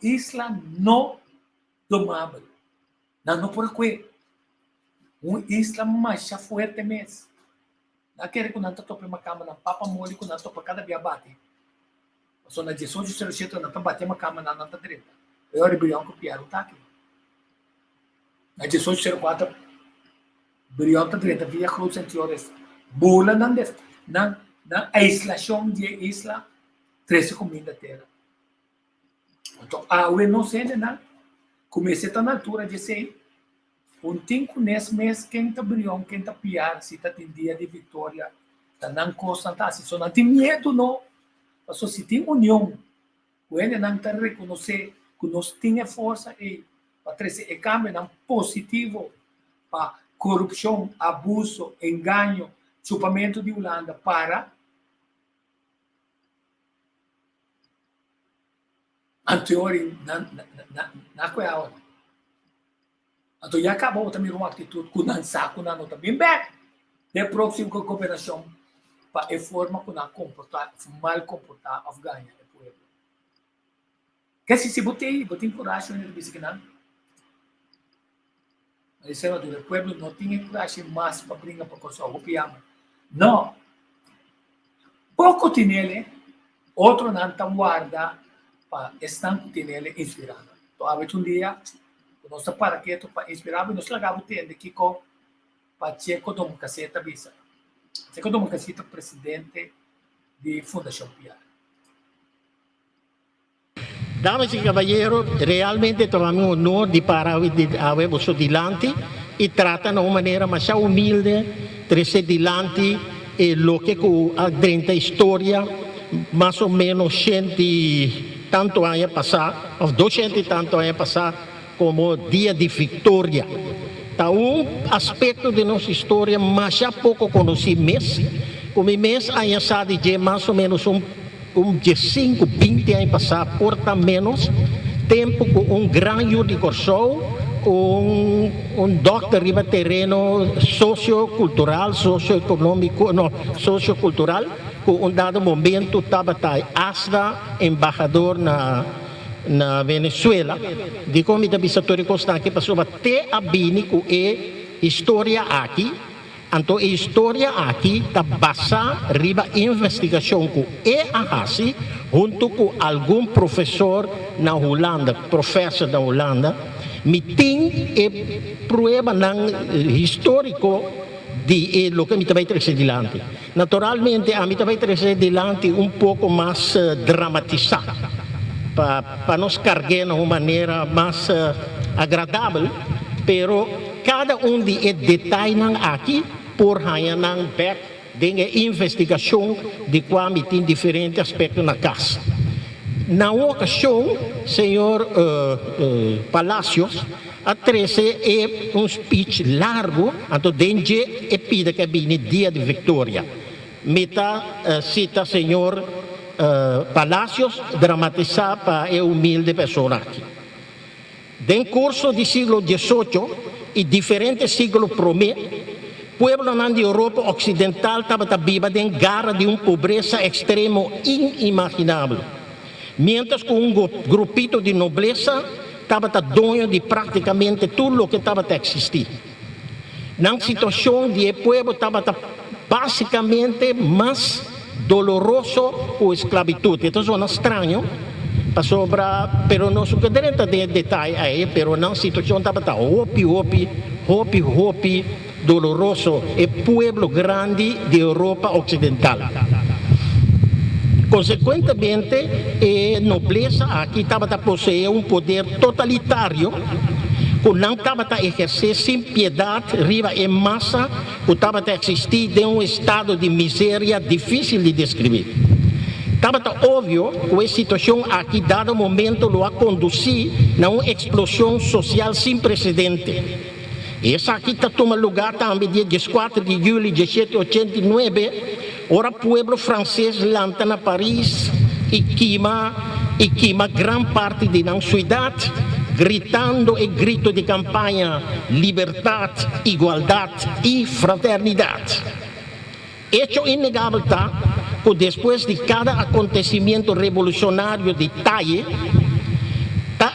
isla não domável não por aqui isla mais forte mesmo não quer que não tope uma cama na papa mole que não topa cada dia bate só na 1807 não bate uma cama na nanta direita eu brião com piar o taque na 1804 brião tá direita via cruz centiores bula não des na aislação de isla 13 comida terra então eu não sei não comecei a na altura de sei tem nesse mês quem está brião, quem está piar, se está tem dia de vitória, está não constante, se só não tem medo não, mas se tem união, quando não está reconhecer que nós temos força, para trazer o cambio não positivo para corrupção, abuso, engano, chupamento de Holanda para anterior na coisa. Então já acabou também uma atitude que não sabe, não também bem. De próxima cooperação para a forma que não comportar, mal comportar Afegânia o povo. Que se botei coragem no bicho que não. Mas o povo não tinha coragem mais para brincar para coisa o piama. Não. Pouco tem ele, outro não está guarda para estar com ele inspirado. Então, a um dia nós para que para inspirar, nós largamos o tempo que com para Checo Dom Caseta Bisa. Checo Dom Caseta, presidente de Fundação Piar. Damas e cavalheiros, realmente trovamos um honor de parar a vosso dilante e trata de uma maneira mais humilde, trazer dilante e lo que dentro da história, mais ou menos 100 e tanto anos passar, ou 200 e tanto anos passar, como dia de vitória. Tá aspecto de nossa história, mas já pouco conheci mês. Como mês, a sabe de mais ou menos de 5, 20 anos passar, porta menos, tempo com grande de Corsou, doctor riba terreno sociocultural, socioeconômico, não, sociocultural, com dado momento estava embaixador na Venezuela, de como da bisatória constante que passou até a Bini com a história aqui. Então, a história aqui está basada riba investigação com a Hasi, junto com algum professor na Holanda, professor da Holanda, me tem prova histórico de lo que me vai trazer adiante. Naturalmente, a me vai trazer adiante pouco mais dramatizado, para nos carregar de uma maneira mais agradável, pero cada de detalhes aqui por ranhar back de investigação de qual tem diferentes aspectos na casa. Na ocasião, senhor Palacios, a 13 é speech largo, então dentro é pida que vem dia de vitória. Meta cita senhor Palacios dramatizar para a humilde pessoa aqui. Dentro curso do século XVIII e diferentes séculos promete, pueblo da Europa Ocidental estava viva dentro garra de pobreza extremo inimaginável. Mientras que grupito de nobleza estava dono de praticamente tudo o que estava a existir. Na situação de pueblo estava basicamente mais doloroso com a esclavitud. Então, é estranho, pero não se quer de detalhe aí, pero na situação estava hopi, doloroso, e pueblo grande de Europa Ocidental. Consequentemente, a nobleza aqui estava a possuir poder totalitário, que não estava a exercer sem piedade, riba em massa, que estava a existir de estado de miséria difícil de descrever. Estava óbvio que a situação aqui, dado momento, lo a conduzir a uma explosão social sem precedente. Essa aqui está tomando lugar também dia 14 de julho de 1789, ora pueblo francês lanta na Paris e queima gran parte de nossa cidade, gritando e grito de campanha liberdade, igualdade e fraternidade. Hecho inegável está que depois de cada acontecimento revolucionário de talle,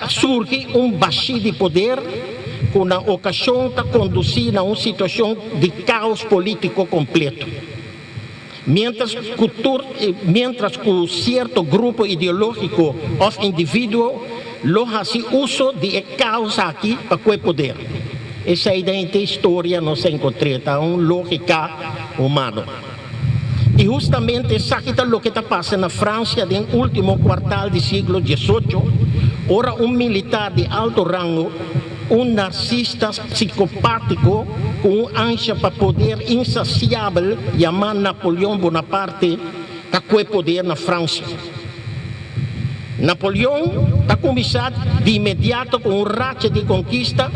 surge vazio de poder, com a ocasião está conduzir a uma situação de caos político completo. Mientras que certo grupo ideológico ou indivíduo lo hace uso de caos aqui para o poder. Essa é a história não se encontra, uma lógica humana. E justamente isso aqui é o que está passando na França no último quartal do século XVIII. Ora, militar de alto rango, narcisista psicopático com ânsia para poder insaciável, chamado Napoleão Bonaparte, que foi poder na França. Napoleão está começado de imediato com um racha de conquista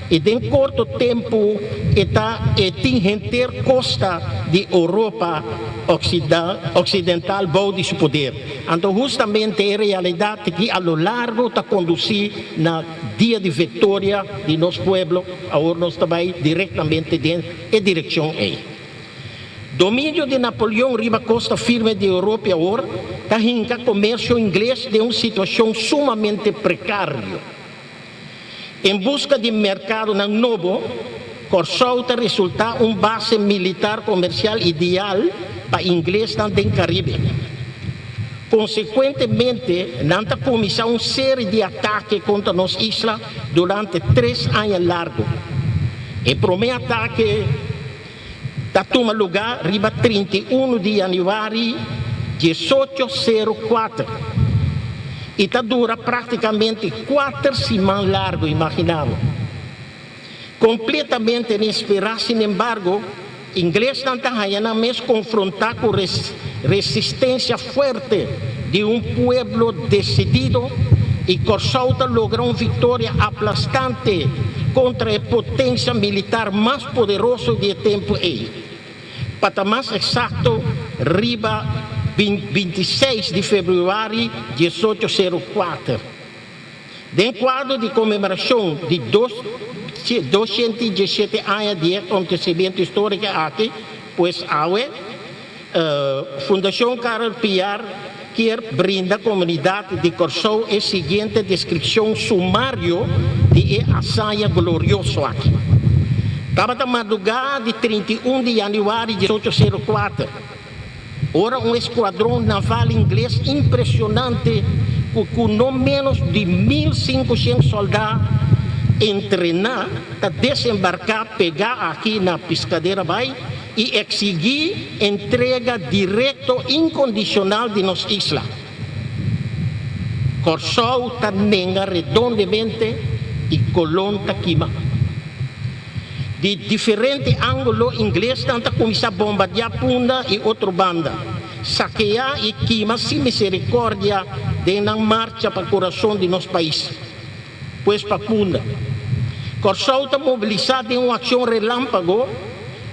e em curto tempo está atingindo costa de Europa ocidental de seu poder. Então justamente é a realidade que a lo largo está conduzir na dia de vitória de nosso povo, agora nós também diretamente em direção a ele. Domínio de Napoleão riba costa firme de Europa agora está hinca comércio inglês de uma situação sumamente precária. Em busca de mercado novo, Corsou está resultar base militar comercial ideal para inglês também Caribe. Consequentemente, não está começando uma série de ataques contra nossa isla durante 3 anos largos. O primeiro ataque está tomando lugar riba 31 de janeiro de 1804 e está dura praticamente 4 semanas largo, imaginava. Completamente inesperado, sin embargo, inglês não está mesmo confrontar com resistência forte de povo decidido e Corsou logrou uma vitória aplastante contra a potência militar mais poderosa de tempo aí. Para mais exato, riba 26 de fevereiro de 1804. Dentro do quadro de comemoração de 217 anos de acontecimento histórico aqui, pois a Fundação Carol Piar quer brindar à comunidade de Corsou a seguinte descrição sumária de hazaña gloriosa aqui. Estava na madrugada de 31 de janeiro de 1804. Ora, um esquadrão naval inglês impressionante, com não menos de 1.500 soldados entrenar, para desembarcar, pegar aqui na pescadeira Bay e exigir entrega direta incondicional de nossa isla. Corsou está nega redondamente e Colón está queima. De diferente ângulo inglês tenta começar a bombardear Punda e outra banda, saquear e queimar sem misericórdia de na marcha para o coração de nosso país, pois para Punda. Corsou está mobilizado em uma ação relâmpago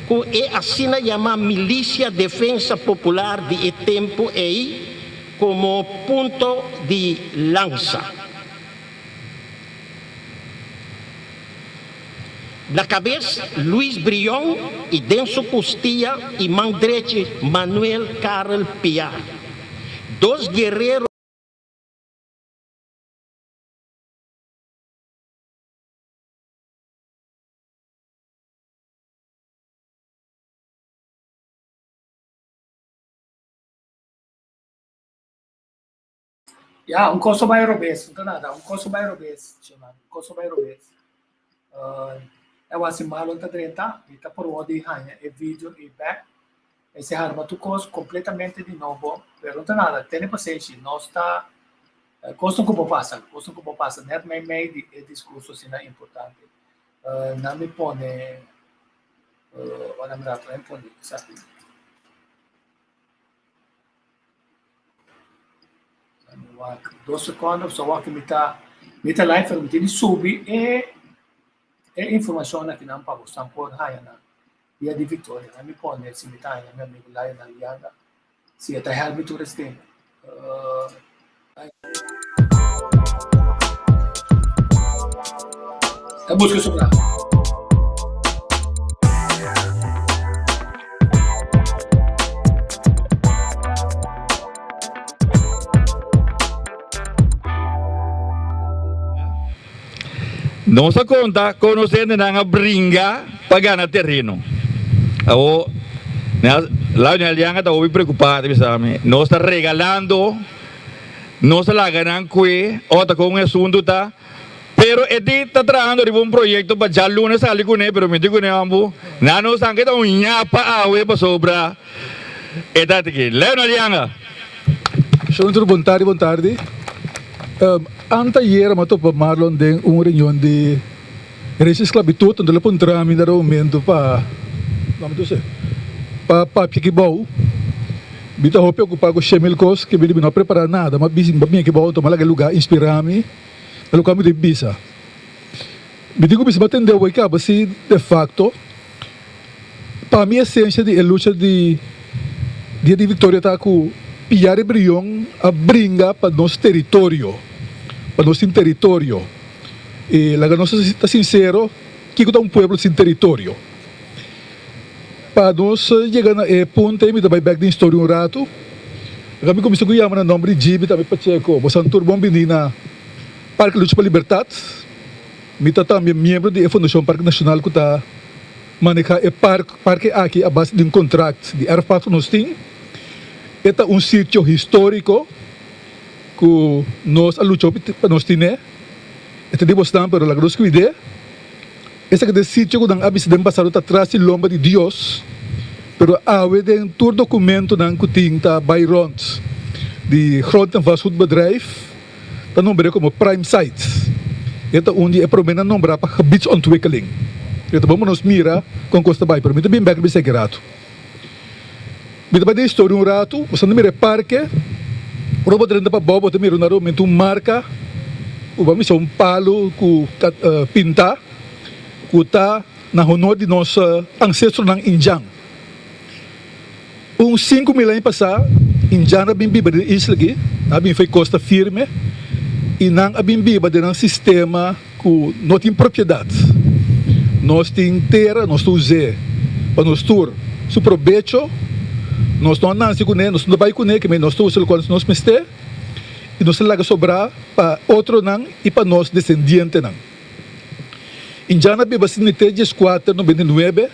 que é assim chamada Milícia Defesa Popular de tempo aí como ponto de lança. Na cabeça, Luís Brion e Denso Costia e Mandreche Manuel Carol Piar. 2 guerreiros um curso mais robês, não tem nada, um curso mais robês, chamado, um curso mais robês. Eu acho que malo está dentro, e está por onde é vídeo e back. Esse é um curso completamente de novo, mas não tem nada, tenha paciência, nós está, costa como passa, net meio de discurso assim é importante. Não me põe, olha me dá para impor, sabe? 2 segundos, só que me tá live, me tem subir e informação aqui não para você por raia na dia de vitória, me põe se me tá meu amigo lá na lianga, se até help to restem. Tá busca sobre Nossa conta, conhecendo na bringa, pagando terreno. Lá na aliança está muito preocupado, sabe? Nós está regalando, nós está ganhando que, outra com um assunto tá, pero ele está trabalhando em um projeto para já lunes ali com ele, pero me digo não ambo, não nós aqui tá nhapa awe para sobra, eta aqui, lá na aliança. Senhor, boa tarde. Anta ieri ma topo Marlon den un reunião de esclavitud onde le pon tramite da aumento pa vamos dizer pa piquibau Bita ho preocupado com Shemil Kos, que ele não prepara nada, mas bem que bom tomar aquele lugar, inspirar-me, no lugar de bisa. Me digo bisa batendo o que se de facto, para mim a essência de luta de Vitória tá com pilhar e brilhão a brinca para nosso território, para nosso território. E lá nós está sincero, que é um povo sem território. Para nós chegar na ponto, me dá back de história um rato. Kami começou a chamar o nome de Gibi, também Pacheco, você bom na Parque Lucha para Liberdade. Me tá também membro da Fundação Parque Nacional que está manejar o parque aqui a base de um contrato de erfato nós temos. Este é um sítio histórico que nós luchamos para nós ter. Este é bastante, mas a grande ideia. Esse é o sítio que nós abisemos passado atrás de lomba de Deus. Pero awe den tour documento ng kuting ta Byron de grond en vastgoedbedrijf ta nombre como prime sites. Ito onde é promena nombrar para gebiedsontwikkeling. Ito vamos nos mira com costa bay, pero mito bem back bem segurado. Mito ba de história um rato, você não mira parque, o robot renda para bobo, te mira na momento marca, o vamos um palo ku pinta, ku ta na honor de nossa ancestro ng Injang. 5 mil anos passar, Indiana bem biba de isla aqui, bem foi costa firme, e não bem biba de um sistema que não tem propriedade. Nós temos terra, nós usamos para nós tur, su provecho, nós não andamos com ele, nós não vai com ele, que nós usamos quando nós meste, e nós laga sobrar para outro não e para nós descendentes não. Indiana biba sinete 1499,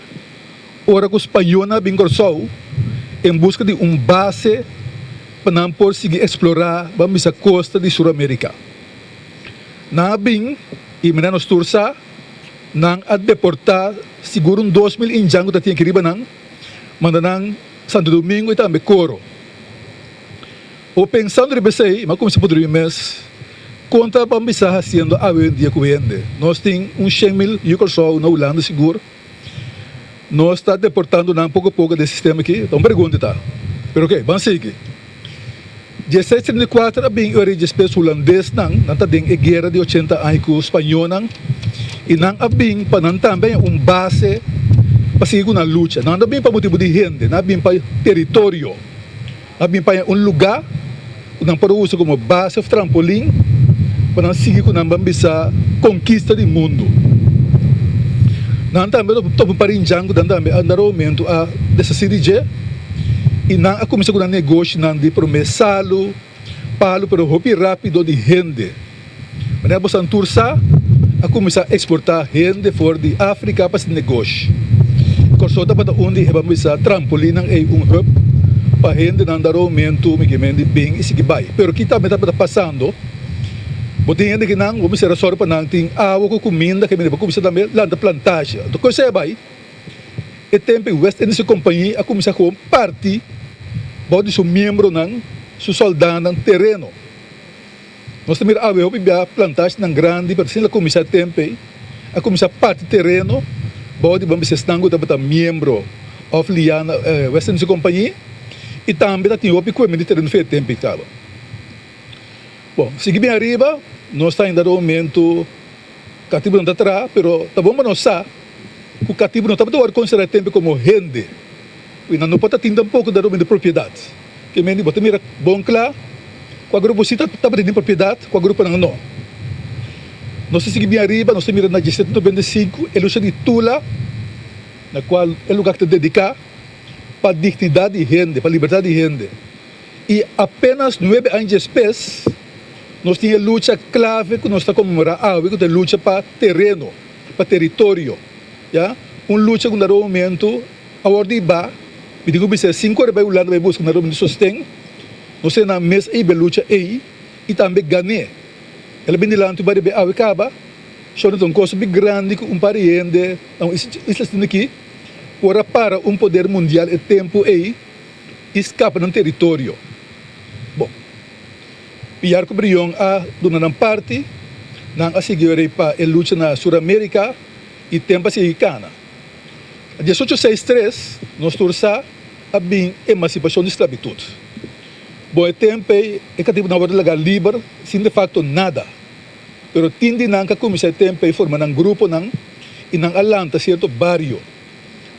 ora que o espanhol bem gorsou, em busca de base para não conseguir explorar a costa de Sul-América. Na bem, e menos tursa, não a deportar, seguro 2.000 indianos que tinha que ir para mandando Santo Domingo e também Coro. O pensando em você, mas como se poderia mês, conta para começar fazendo a dia que vende. Nós temos 100.000 yucosol na Holanda seguro. Nós estamos deportando um pouco a pouco desse sistema aqui. Então, pergunta, tá? Pero ok, vamos seguir. 1634, bem, eu era de espécie holandês, não está dentro da guerra de 80 anos com o espanhol, não. E não há bem, para não também base para seguir na luta. Não há bem para motivo de gente, não há bem para território. Não há bem para lugar, não para uso como base, trampolim, para não seguir com a conquista do mundo. Não também estou para Injango, não também andar o momento a dessa CDG e não a começar com um negócio não de promessalo, palo para o hobby rápido de rende. Mas a bolsa tursa a começar a exportar rende fora de África para esse negócio. Corso para onde vamos a trampolina é hub para rende não andar o momento me que mende bem e seguir vai. Pero aqui também está passando. Botin gente que não, vamos ser só para não tem água com comida que me depois começar também lá da plantagem. Do que você vai? E tempo West Indies companhia a começar com parte, pode ser membro não, su soldado no terreno. Nós também a ver plantagem não grande, para sim começar tempo a começar parte terreno, pode vamos ser estango também membro of Liana West Indies companhia e também tem o equipamento de terreno feito tempo estava. Bom, seguir bem arriba, nós estamos ainda no momento cativo não está atrás, pero tá bom para nós saber que o cativo não está para considerar tempo como rende. E não pode atender um pouco da domínio de propriedade. Que me diz, mira, bom claro, com a grupo você está para ter propriedade, com a grupo não. Nós seguimos bem arriba, nós estamos na 1795, é luta de Tula, na qual é o lugar que te dedicar para a dignidade de rende, para a liberdade de rende. E apenas 9 anos depois, nós tínhamos luta clave que nós estamos comemorando, que é luta para terreno, para território. Ja? Luta que no momento, a ordem ba, me digo que 5 horas vai o lado vai buscar no momento de sostém, nós temos na mesa e luta e também ganhar. Ela vem de lá, tu vai ver a acaba, só não tem um custo bem grande, pariente, então isso está aqui, para poder mundial e tempo e escapa no território. Bom, Piar Cobrião a dona parte, não a seguir para a luta na Sul-América e tempo a seguir cana. A 1863, nós torçamos a emancipação de esclavitud. Bom, tempo é que tipo na hora de lugar livre, sem de facto nada. Pero tindi nang kakumisa tempo forma ng grupo ng inang Alanta certo barrio.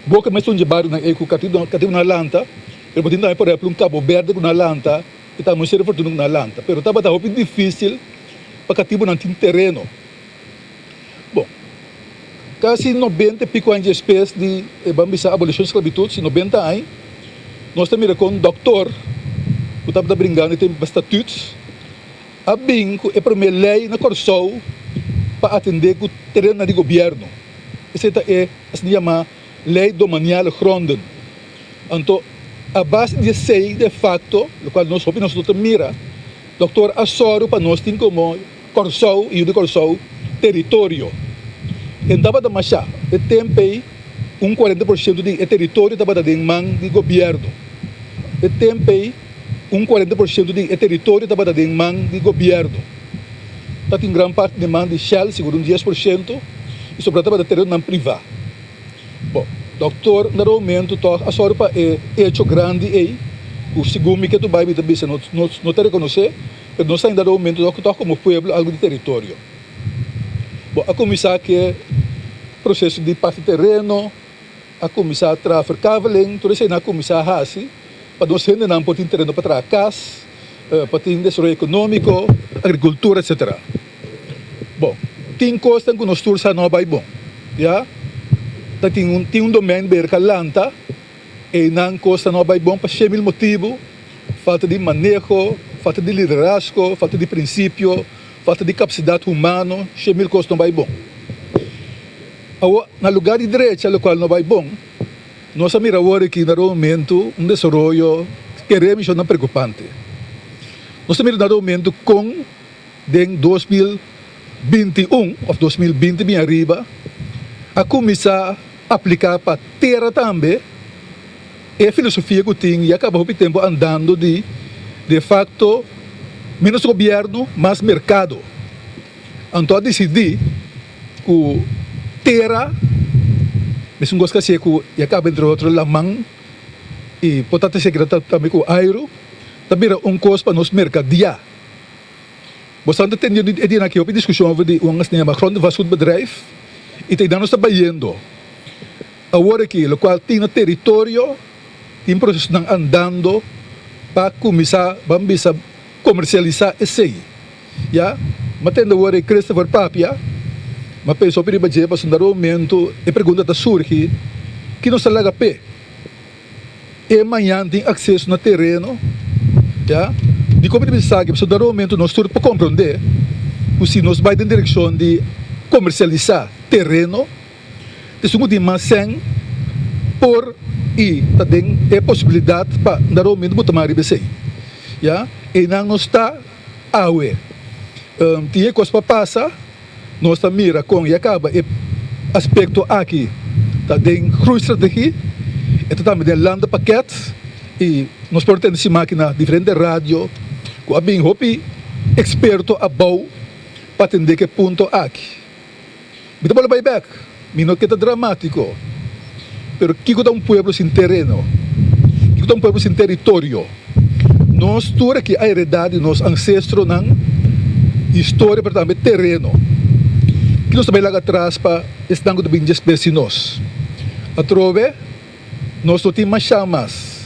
Bom que mais um de barrio ng eco katibo na Alanta, pero tinda por exemplo Cabo Verde na Alanta, e tá muito fortuno na Alanta, pero tava muito difícil para katibo ng terreno. Bom, quase 90 pico anos de espécie de bambisa abolição de esclavitud, se 90 anos, nós também com um doutor, o tava brincando e tem bastatuts, a binco é para uma lei na Corsou para atender o terreno de governo. Essa é a se chama lei domanial gronden. Então, a base de sei de facto, o qual nós opinamos do mira, doutor Assoro para nós tem como Corsou e o de Corsou território. Então, da machá, é tempo 40% de território estava de mão de governo. É tempo 40% de território estava de mão de governo. Está em grande parte de mão de Shell, seguro 10%, e sobretudo de terreno privado. Bom, doutor, no momento, a sorpa é hecho grande aí, o segundo que tu vai também não te reconhecer, mas nós ainda no momento, nós como povo, algo de território. Bom, a começar que é processo de passe de terreno, a começar a tráfego cavaling, tudo isso aí na começar a fazer, para nós ainda não podemos terreno para trás, para ter desenvolvimento econômico, agricultura, etc. Bom, tem coisa que nós tursa não vai bom, já? Tem um domínio bem calanta, e não coisa não vai bom para cheio motivo, falta de manejo, falta de liderazgo, falta de princípio, falta de capacidade humana, cheio coisa não vai bom. No lugar de direita, o qual não vai bom, nós miramos aqui no momento um desenvolvimento que queremos não preocupante. Nós miramos no momento com em 2021 ou 2020 bem arriba, a começar a aplicar para a terra também, e a filosofia que tem e acaba o tempo andando de facto, menos governo, mais mercado. Então, decidi que terra, mesmo gosto que e acaba entre outros lamang, e portanto secretário também com aero, também um custo para nos mercadia. Bastante tem aqui uma discussão sobre um grande bedrijf, e tem danos trabalhando. Agora aqui, o qual tem no território, tem processo andando para começar a comercializar esse. Já? Mas tem agora Christopher Papia, mas pensou para ir para o momento, e pergunta surge, que não se laga pé. E amanhã tem acesso no terreno, já? De como pensar que no momento nós temos para compreender, se nós vamos em direção de comercializar terreno, isso tem mais sem por e tem a possibilidade para dar momento para tomar ribeiro, já? E não está a ué. Tinha coisa para passar, nós estamos mira com e acaba e aspecto aqui tá tem cruz estratégia e também tem landa paquete e nós portamos essa máquina diferente rádio com a bem hopi experto abau para atender que ponto aqui. Então bola back, mino que tá dramático. Pero que é um povo sem terreno, que é um povo sem território. Nós toda que a heredade nos ancestros não história para também terreno. Que nós também lá atrás para estar com bem espécie nós. A trove nós não temos mais chamas.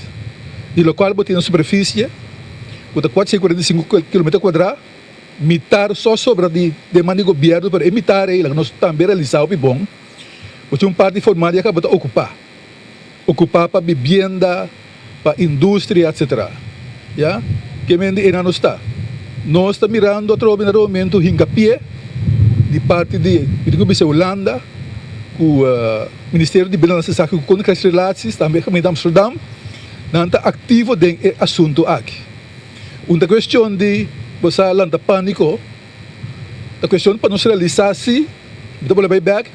De local botar na superfície, com 445 km², mitar só sobra de mão de governo para imitar ele, nós também realizar o bom. Porque um parte formal acaba de ocupar para vivenda, para indústria, etc. Já? Que mente ainda não está. Nós estamos mirando a momento hincapié de parte de Holanda, o Ministério de Bilança Social com as relações, também com Amsterdam, não está ativo no assunto aqui. Uma questão de você landa pânico, a questão para nós realizar se, então vou levar back,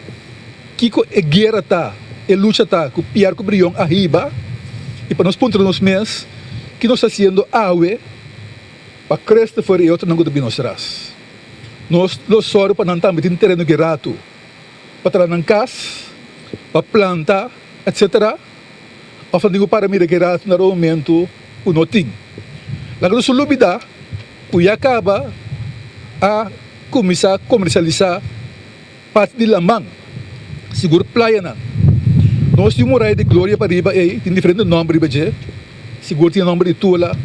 que a guerra está, a luta está, com o pior que brilhão arriba, e para nós pontos nos meses, que nós está sendo aue, para crescer fora e outro não gosta de nós traz. Nós só para não estar metendo terreno guerrato, para trazer na casa, para plantar, etc. afandingo para mira que era na momento o noting. Lá que sulubida, que acaba a começar a comercializar parte de lamang, seguro playa na. Nós temos uma de glória para riba aí, tem diferente nome riba je, seguro tem nome de Tula,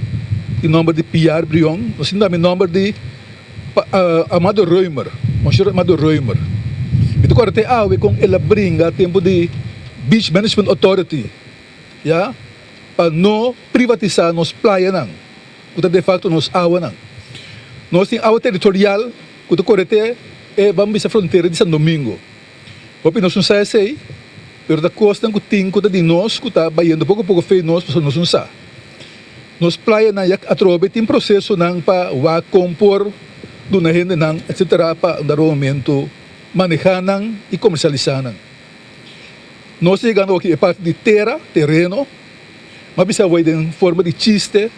tem nome de Pierre Brion, nós temos também nome de Amado Reumer, Monsieur Amado Reumer. Itu ko arte awe kung ela bringa tempo de Beach Management Authority, ya, para não privatizar nos playa nang, kuta de facto nos awa nang. Nós temos awa territorial, kuta ko arte vamos bisa fronteira de São Domingo. Hopi nós não sai sei, pero da costa ng kuting kuta de nós kuta bayando pouco pouco feio nós para nós não sa. Nos playa na yak atrobe tem processo nang pa wa compor do na gente nang etc. pa dar momento manejanan e comercializanan. Nós chegando aqui é parte de terreno, mas bisa vai em forma de chiste.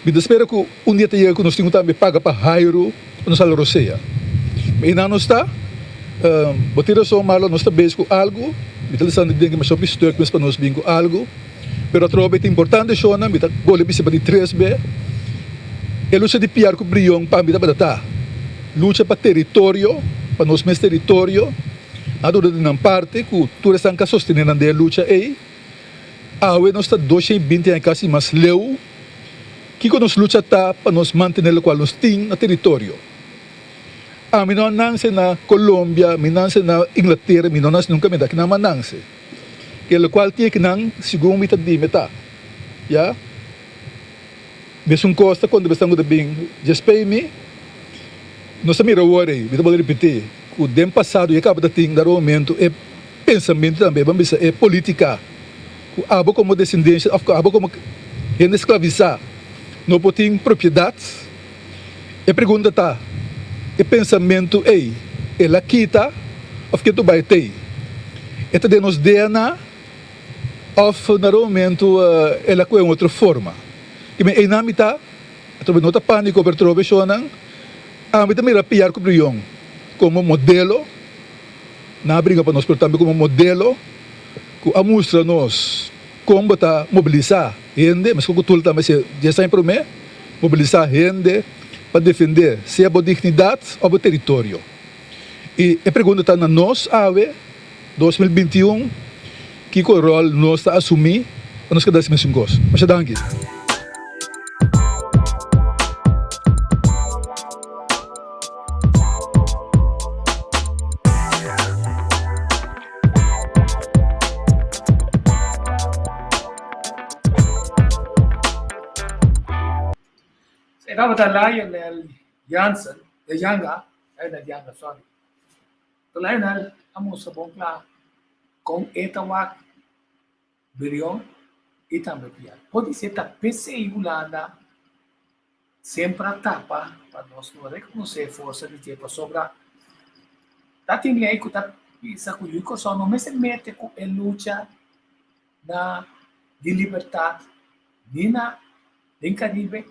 Me espero que um dia tenha que nós temos também paga para Jairo, para nos alroceia. Mas não está, botira só malo, nós está bem com algo, me está listando de mas só pistor que para nós bem com algo, pero a troca é importante chona, me está gole bisa para de 3B. É luta de piar com brião para me dar luta para território, para nós mesmo território, a dura de não parte, que tu estás cá sostenendo a luta aí, a nós está 220 anos quase mais leu, que nós luta tá para nós manter o qual nós temos no território. A mim não nasce na Colômbia, mim nasce na Inglaterra, mim não nasce nunca me dá que não nasce, que o qual tinha que não segundo me tá de meta, já? Mesmo costa quando estamos bem, just pay me. Nós também worry, me vou repetir, o tempo passado e acaba de ter dar momento é pensamento também, vamos dizer, é política. O abo como descendência, abo como gente escravizar, não pode ter propriedade. E pergunta tá, é pensamento ei, ela quita, of que tu vai ter. Esta de nos DNA, of dar momento ela com outra forma. E me enamita, através nota pânico per trove shonan. A mim também piar com o Brion como modelo, na briga para nós, pero também como modelo, que a mostra nós como está mobilizar gente, mas como tudo também já sai para mim, mobilizar gente para defender se a dignidade ou o território. E a pergunta está na nós, AVE, 2021, que o rol nós está a assumir, para nós cada vez mais um Mas danke. Ikaw ta Lionel Jansen, Lionel Jansen, sorry. To Lionel, amo sa bongla, kung etawak, Brion, itambepian. Pode ser ta PC Yulanda, sempre tapa, para nós não reconhecer força de tempo sobra. Dating lei que tá isa com o só não se mete com a luta de liberdade, nem no Caribe,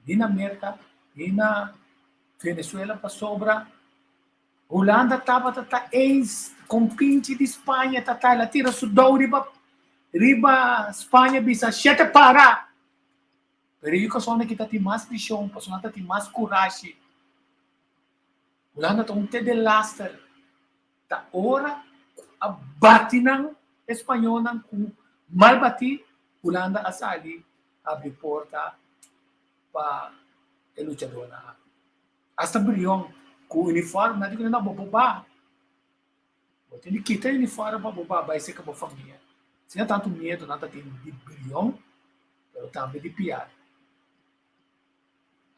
nem na América, nem na Venezuela para sobra. Holanda estava ex compinte de Espanha, ela tira sudão riba Espanha bisa 7 para. Pero yung kasona kita ti mas visyon, kasona ti mas courage. Holanda tong te de laster. Ta ora abati ng Espanyol ng kung malbati Holanda asali abri porta pa luchador na. Hasta Brion com uniforme, não digo não bababa. Bote ni kita uniforme bababa, vai ser como família. Sem tanto medo, nada tem de Brion, pero também de piar.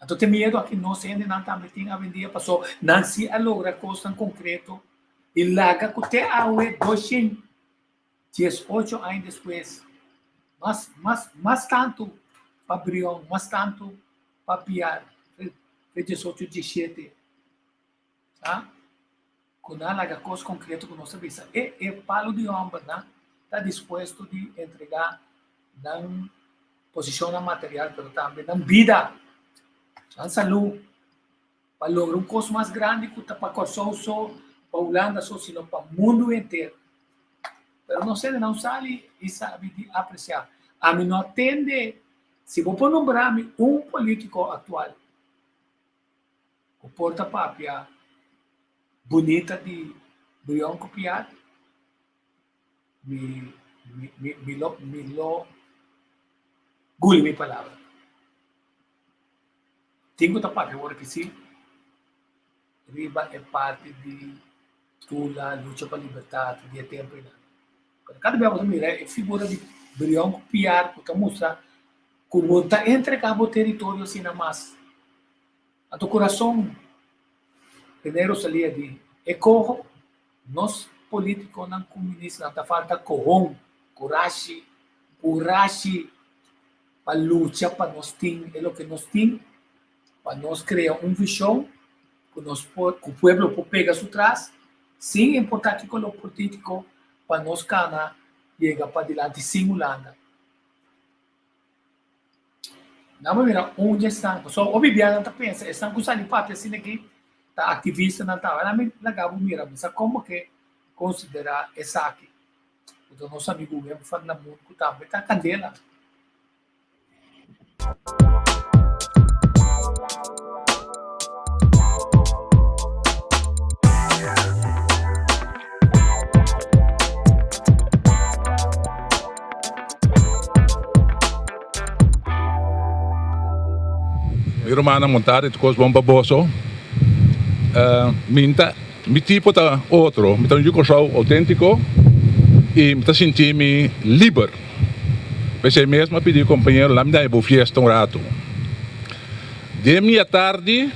Então tem medo aqui não sendo não também tem a vendia passou, não se alogra coisa em concreto. E laga que te aue 218 anos depois. Mas tanto para Brion, mas tanto para piar. 18, 17. Tá? Quando laga coisa concreta que não se visa. E palo de homem, né? Está disposto de entregar na posição material, mas também na vida, na saúde, para lograr um coisa mais grande que está para Corsão só, para Holanda só, sino para o mundo inteiro. Mas não sei, não sabe e sabe de apreciar. A mim não atende, se vou nombrar um político atual, o porta-papia bonita de Brion Copiar, me gule minha palavra. Tenho outra parte agora que sim, Riba é parte de Tula, luta para a liberdade, de tempo e nada. Cada vez que mira, é figura de Brion Copiar, porque mostra como está entregando o território assim na massa. A do coração, primeiro salia de ecorro, nós políticos não comunistas, não falta coragem para lutar para nós ter, é o que nós temos, para nós criar uma visão, que o povo pode pegar isso atrás, sem importar que o político, para nós cana, chega para diante simulando. Não mira onde estão, só o Bibiana está pensando, estão usando papel assim aqui, tá ativista não tá, ela me lagava mira, mas como que considerar essa aqui? O nosso amigo mesmo fala muito também tá candela. Romana montare tukos bomba boso. Mi tipo ta outro, mi ta un jugo show autêntico e mi ta sentimi liber. Pensei mesmo a pedir companheiro lá me dá uma fiesta um rato. De minha tarde,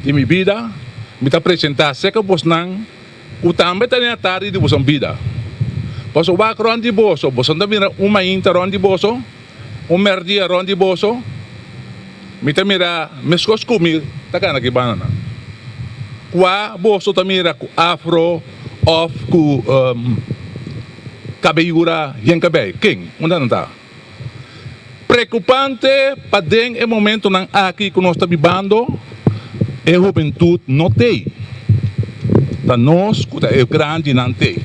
de minha vida, me ta apresentar seca bosnan, o também ta na tarde de bosan vida. Posso o back rondi boso, bosan da mira uma inta rondi boso, merdia rondi boso. Mita mira meskos kumir takana ki banana. Qua boso tamira ku afro of ku cabelura yen cabelo king unda nanta. Preocupante padeng e momento nang aqui que nós está vivendo e juventude não tem. Da nós que é grande não tem.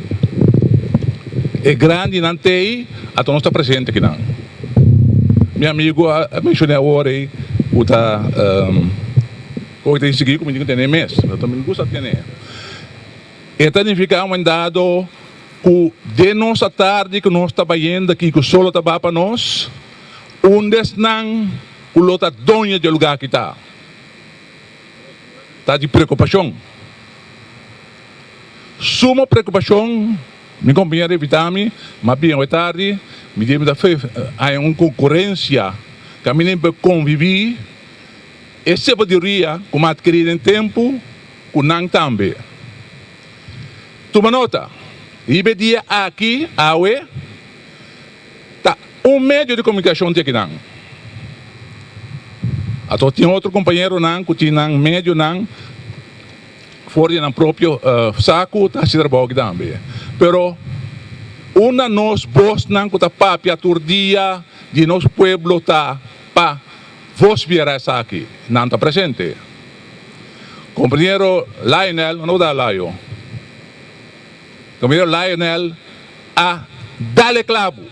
É grande não tem, a nós está presente aqui não. Meu amigo mencionei agora uta como tem seguir como digo tem mês eu também gosto de ter e significa um dado que de nossa tarde que nós trabalhando aqui que o sol está para nós desnang o lota donha de lugar que está de preocupação suma preocupação me companheiro evitami mas bem é tarde me deve da fe há uma concorrência caminhando para conviver, essa poderia, como adquirir em tempo, com não também. Toma nota, e dia aqui, awe, tá meio de comunicação aqui não. Até tem outro companheiro não, que tinha meio não, fora do próprio saco, tá se trabalhando também. Pero, uma nós boss não, que tá papia turdia, de nosso pueblo tá pa vos viera essa aqui não está presente companheiro Lionel não dá laio companheiro Lionel a dale clavo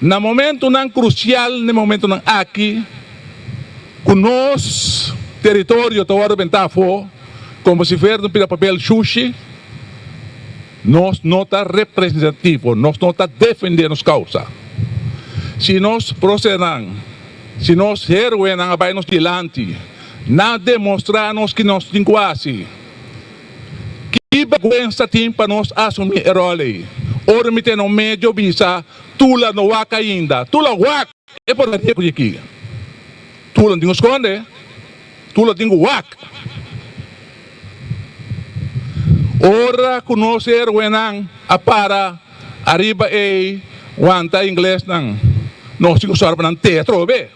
no momento não crucial no momento não aqui com nós território tá hora bentafo como se fosse um papel sushi nós não está representativo, nós não está defendendo as causas. Se nós procedamos, se nós heróis não vai-nos diante, não demonstrarmos que nós temos quase, que vergonha tem para nós assumir o role. Ora, me tem no meio bisa, tula no waka ainda, tula wak, é por aqui. Tula não tem esconde, tula tem wak. Ora conhecer o enang a para arriba e wanta inglês nang nós temos que usar para teatro be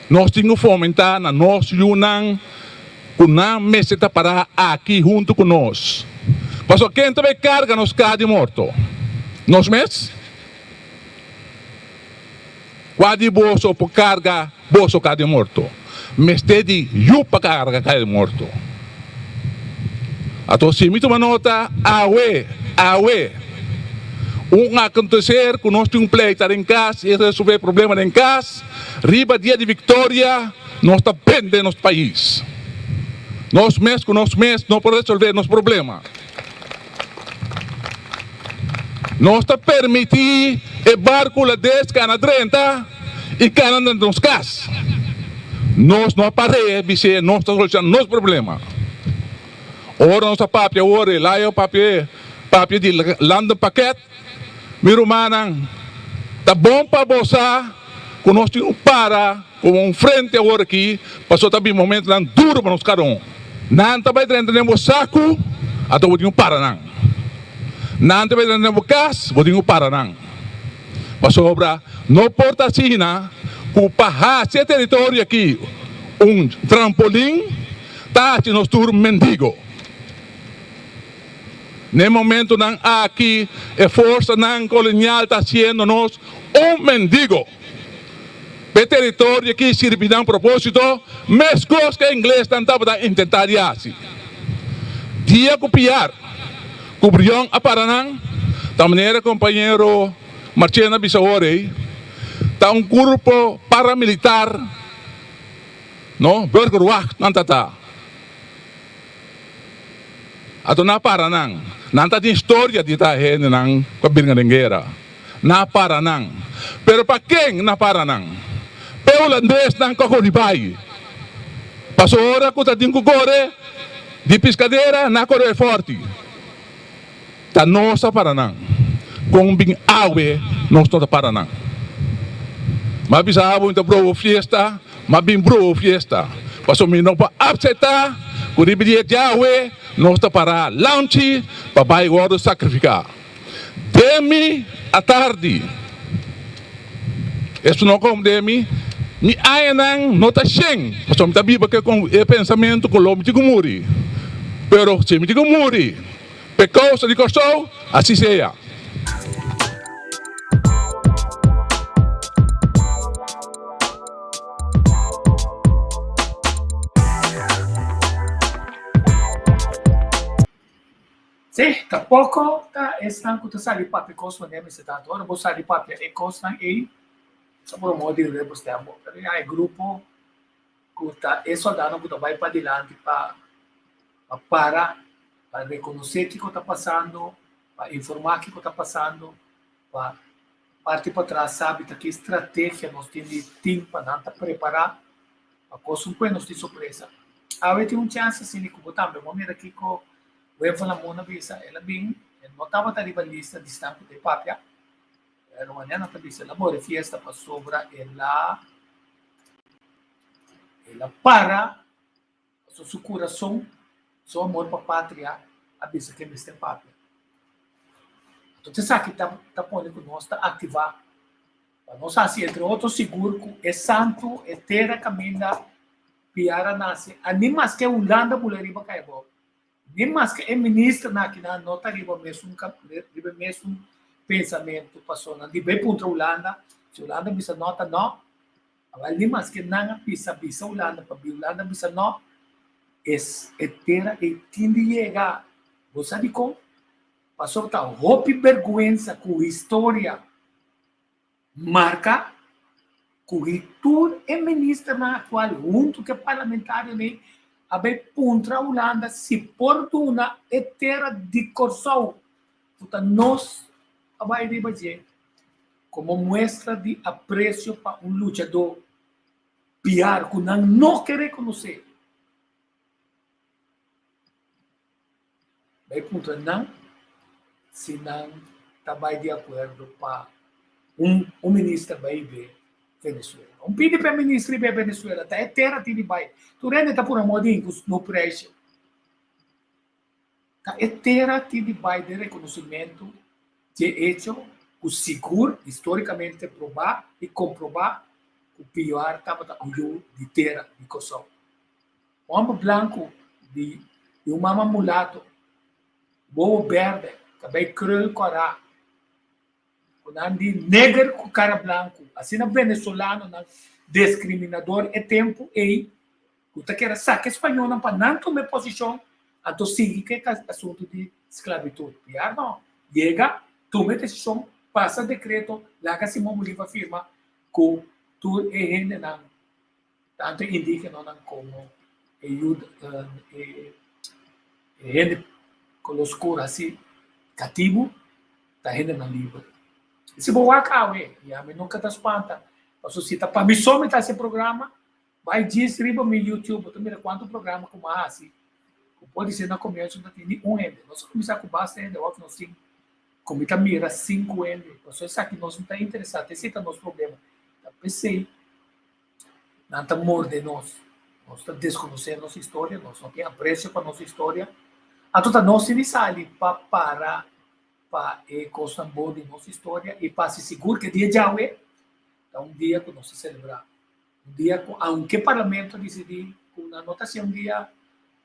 nós temos que fomentar na nós unang kunang meseta para aqui junto com nós passo quem também carga nos cade morto nós mes quadi bolso por carga bolso cade morto mestedi yupa carga cade morto. Então, se me toma nota, awe, acontecer que nós temos um pleito em casa e resolver problema em casa, riba dia de vitória, nós está pendendo nosso país. Nós mesmos não podemos resolver nosso problema. Nós está permitir o barco lá 10, cana 30 e cana nos casas. Nós não aparecemos, nós está solucionando nosso problema. Ora nossa papia, ora lá é o papia de landa paquete. Miro manang, tá bom para você, que nós temos para, como frente agora aqui, passou também um momento lá duro para nós carão. Não vai dentro do saco, até vou para não. Não vai dentro do casa, vou para não. Passou obra, não porta assim, que para esse território aqui, trampolim, tá de nós turno mendigo. No momento não aqui, a força não colonial está sendo nós mendigo. O território aqui serve de propósito, mas coisas que inglês tentava tentar assim. Dia copiar, cobrião a Paraná, da maneira companheiro Marciana Bissaore, está grupo paramilitar, no, Burgerwacht, não está. Ato na Paraná. Nanta tem história de estar nang kabinganguera. Na Paraná. Pero para quem na Paraná? Para holandês nang kakolibay. Passou hora que está com gore de pescadeira na Correia Forte. Ta nossa Paraná. Com bem awe nossa Paraná. Mas bisabo então bro fiesta, mas bem bro fiesta. Passou me não para aceitar, curibia jawe. Nós está para lanche, para vai agora sacrificar. Demi à tarde. Isso não como demi. Mi ainang não está sem. Porque me biba que com o pensamento que o me digo muri. Pero se me digo muri, por causa de costou, assim seja. Sim, tampouco estão com essa lipa costa nem se tanto. Agora você lipa é costa e sobre o modo de você amo. É grupo que está isso dando que vai para adiante para reconhecer o que está passando, para informar o que está passando, para partir para trás sabe que estratégia nós temos tempo para não preparar a coisa que nós temos surpresa. Aí tem chance assim de também vamos ver aqui com o falar mona bisa ela bem não estava na lista de estampo de papia era uma nena também se ela more fiesta para sobra ela para seu coração seu amor para a pátria a bisa que me tem papia então você sabe que tá pondo que nós está ativar para nós assim entre outros seguro que é santo é terra caminha piara nasce animas que Holanda mulheriba caibo nem mais que é ministro na que não está riba mesmo pensamento passou na de bem contra Holanda se Holanda bisa nota não agora nem mais que não bisa Holanda para Holanda bisa não é terra e tem de chegar você sabe como passou tá roupa e vergonha com história marca cultura é ministro na atual junto que parlamentar né abe contra a Holanda se portuna é terra de Corsau. Portanto, nós vai dizer como mostra de apreço para um lutador pior que não quer reconhecer. Vai contra não, se não está de acordo para um ministro vai ver Venezuela. Pede para o ministro da Venezuela, tá? É terra de vai. Tu rende tá por amor de no preço. Tá? É terra de vai de reconhecimento de hecho, o seguro, historicamente provar e comprovar que o pior estava de terra de Kosovo. Um homem branco de um homem mulato, boa verde, cabelo crul corá, quando de negro com cara branco, assim na venezuelano, na discriminador é tempo e o que era saque espanhol não para não tomar posição, então sigue que é assunto de esclavitud. Pior não, chega toma decisão, passa decreto, lá que Simão Bolívar firma, que tu é gente não, tanto indica não como ajuda, gente com os curas assim, cativo, tá gente não livre. Se boa cawe, e a mim nunca tá espanta, posso citar para mim só me tá esse programa, vai distribuir no YouTube, tu mira quanto programa como assim, pode ser na começo não tem um ende, nós começar com bastante, óbvio, nós temos como está mira 5 ende, pessoas isso aqui nós não está interessado, esse é o nosso problema, tá pensei, não está morde nós está desconhecendo nossa história, nós não temos apreço para nossa história, a toda nós se sai para parar para costa boa de nossa história e para se segurar que dia já é dia que nós celebrar, dia que aunque o parlamento decidir uma anotação dia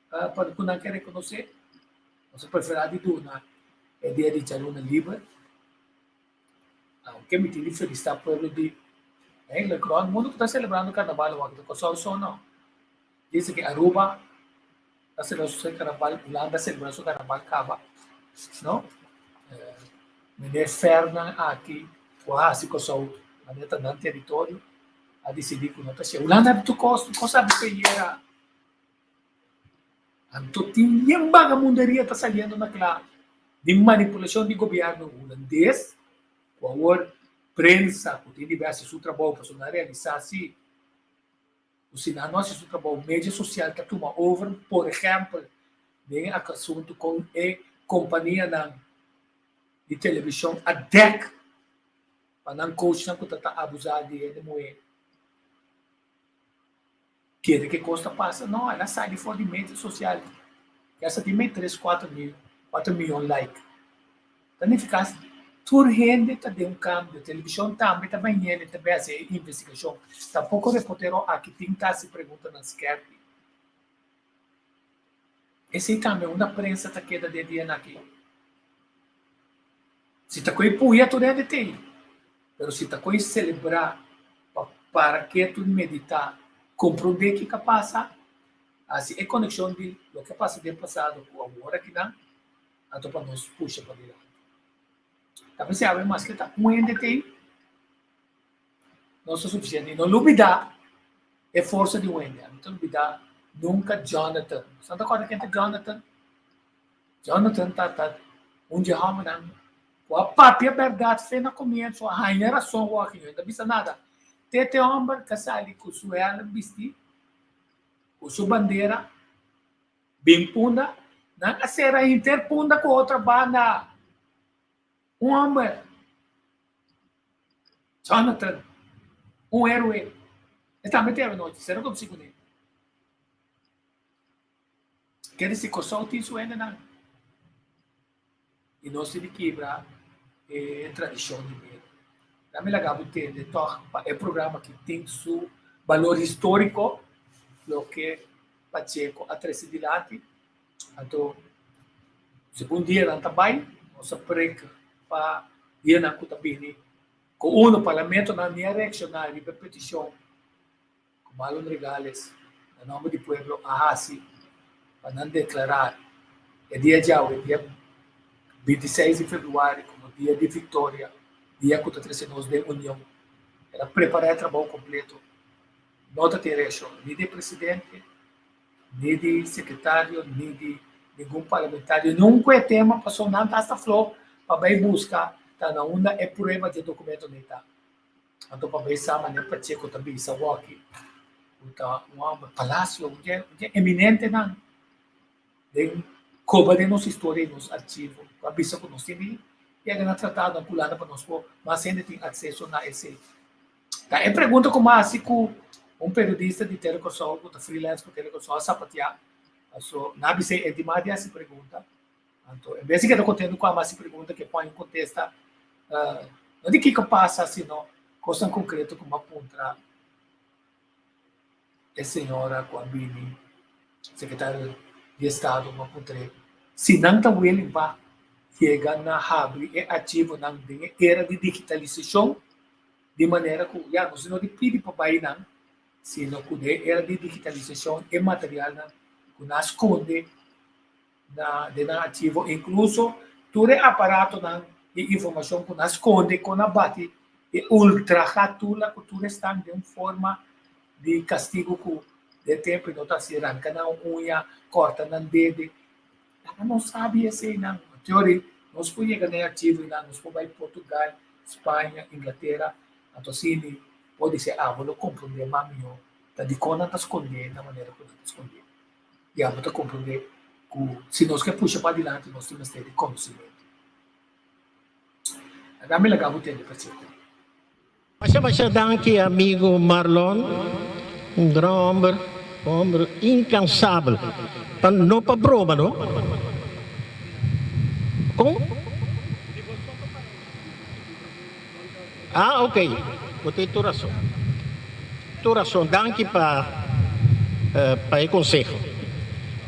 para que não quer reconhecer, nós preferimos de tudo, é dia de Jaluna livre, aunque me tem felicitar o povo de o mundo que está celebrando o carnaval, o só não, diz que Aruba está celebrando o carnaval, Holanda celebrando o carnaval, Cava, não? Menino Fernand aqui, quase que só a neta no território, a decidir que não está cheio. Holanda é muito coisa que era. Então, tinha uma vagamundaria está saindo naquela de manipulação de governo holandês, com a prensa, que tem diversos trabalhos para realizar assim, o sinal nosso trabalho, mídia social que toma over, por exemplo, tem assunto com a companhia de televisão, a DEC, para não coach que está abusado de mulher. Quer que costa passa? Não, ela sai de fora de mídia social. Essa tem 3, 4 milhões de likes. Então, eficaz. Tudo rende, tem um cambio. A televisão também ele também faz investigação. Tampouco o repórter aqui tem que se perguntar na esquerda. Esse também uma prensa está queda de dia aqui. Se está com puia, tudo é de ter. Mas se está com celebrar, para que tu meditar, compreender o que passa, assim, é conexão de o que passa no passado com agora que não, a tua para nós puxa para diante. Talvez se abre mais que está muito tem, não é suficiente. Não duvidar é força de Wendy. Não duvidar nunca Jonathan. Você não conta quem é Jonathan? Jonathan está onde há a própria verdade fez no começo, a rainha era só o aqui, não precisa nada. Tete homem que sai com sua ela vestir, com sua bandeira, bem punda, não será interpunda com outra banda. Um homem, Jonathan, um herói. Ele também teve noite, será que eu consigo nele? Quer dizer que só o tiso ainda não. E nós temos que quebrar a tradição de medo. É legal entender, é um programa que tem seu valor histórico, o que Pacheco a três de late. Então, segundo dia não trabalho, nós aprendemos para ir na Cutabini, com o parlamento na minha reaccionária de petição, com Marlon Regales, em nome do povo, a Hasi, para não declarar, é dia de aula, dia 26 de fevereiro, como dia de vitória, dia que nós de união. Ela preparar o trabalho completo. Não tem direito nem de presidente, nem de secretário, nem de nenhum parlamentar. Nunca é tema para sonar esta flor para ir buscar. Tá na onda é prova de documento nem tá. Então para ver sama nem para checo também sa aqui. Então um palácio é eminente não. Tem coba de nossa história, nosso arquivo, para ver se nós temos e a tratado a pulada para nós, mas ainda tem acesso a esse. Tá, eu pergunto como assim com um periodista de Telecosol, da freelance por Telecosol, a sapatear. So, na BC é demais essa pergunta. Então, em vez de que eu contendo com a pergunta que põe em contesta, não de que passa, senão, coisa concreta como apontar a senhora com a Bini, secretária de Estado, uma apontar. Se não está willing para chegar na hub é ativo na era de digitalização, de maneira que já não se não pede para bair não, sino que era de digitalização é material que não esconde na ativo, incluso todo aparato e informação que nós esconde, que nós bate, e ultrajatura a cultura está de uma forma de castigo que de tempo não está se arranca na unha, corta na dedo. Não sabe assim, não. Teoria, nós podemos ganhar ativo, nós podemos Portugal, Espanha, Inglaterra, então assim, pode ser, vou compreender mais melhor, tá de como está escondendo, da maneira que está escondendo. E vou compreender que se nós queremos puxar para adiante, nós temos que ter conhecimento. Dá-me legal o tempo, pessoal. Basta danke, amigo Marlon, um grande homem incansável. Não para broma, não? Como? Ok. Botei tua razão. Tua razão, danke para o conselho.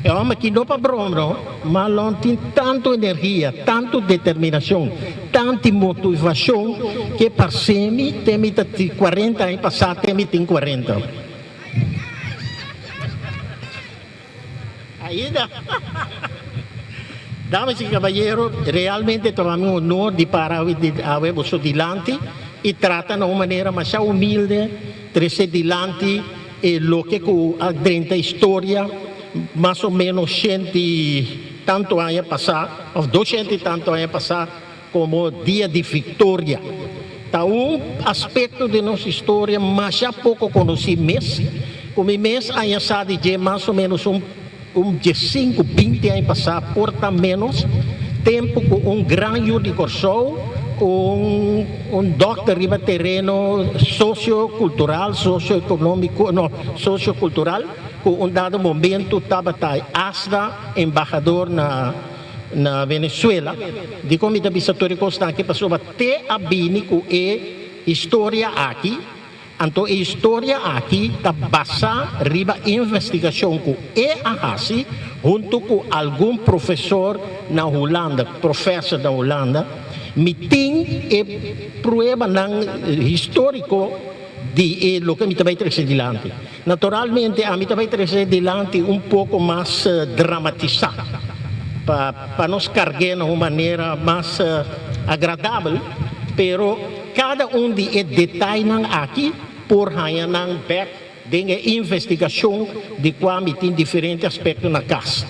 É um homem que não para broma, não? Marlon tem tanta energia, tanta determinação, tanta motivação, que para sempre tem 40 anos passado, tem 40. Ainda. Damas e cavalheiros, realmente tomamos o honor de parar a dilante e tratar de uma maneira mais humilde, trazer dilante o que dentro da história, mais ou menos 100 e tanto anos passado, ou 200 e tanto anos passado, como dia de vitória. Tá aspecto de nossa história, mas já pouco conheci mesmo, como mesmo aí sabe de mais ou menos de 5, 20 anos passado, porta menos tempo com grande Yuri Corsou, doctor riba terreno sociocultural, socioeconômico, sociocultural, com dado momento estava hasta embaixador na Venezuela, de comida bisatória constante que passou até a bínico e história aqui. Então, a história aqui está baseada riba investigação que é a junto com algum professor na Holanda, professor da Holanda, me tem prova histórico de lo que me vai trazer adiante. Naturalmente, a mim vai trazer adiante pouco mais dramatizado, para nos carregar de uma maneira mais agradável, pero cada de detalhes aqui por aí nang back de investigação de qual tem diferentes aspectos na casa.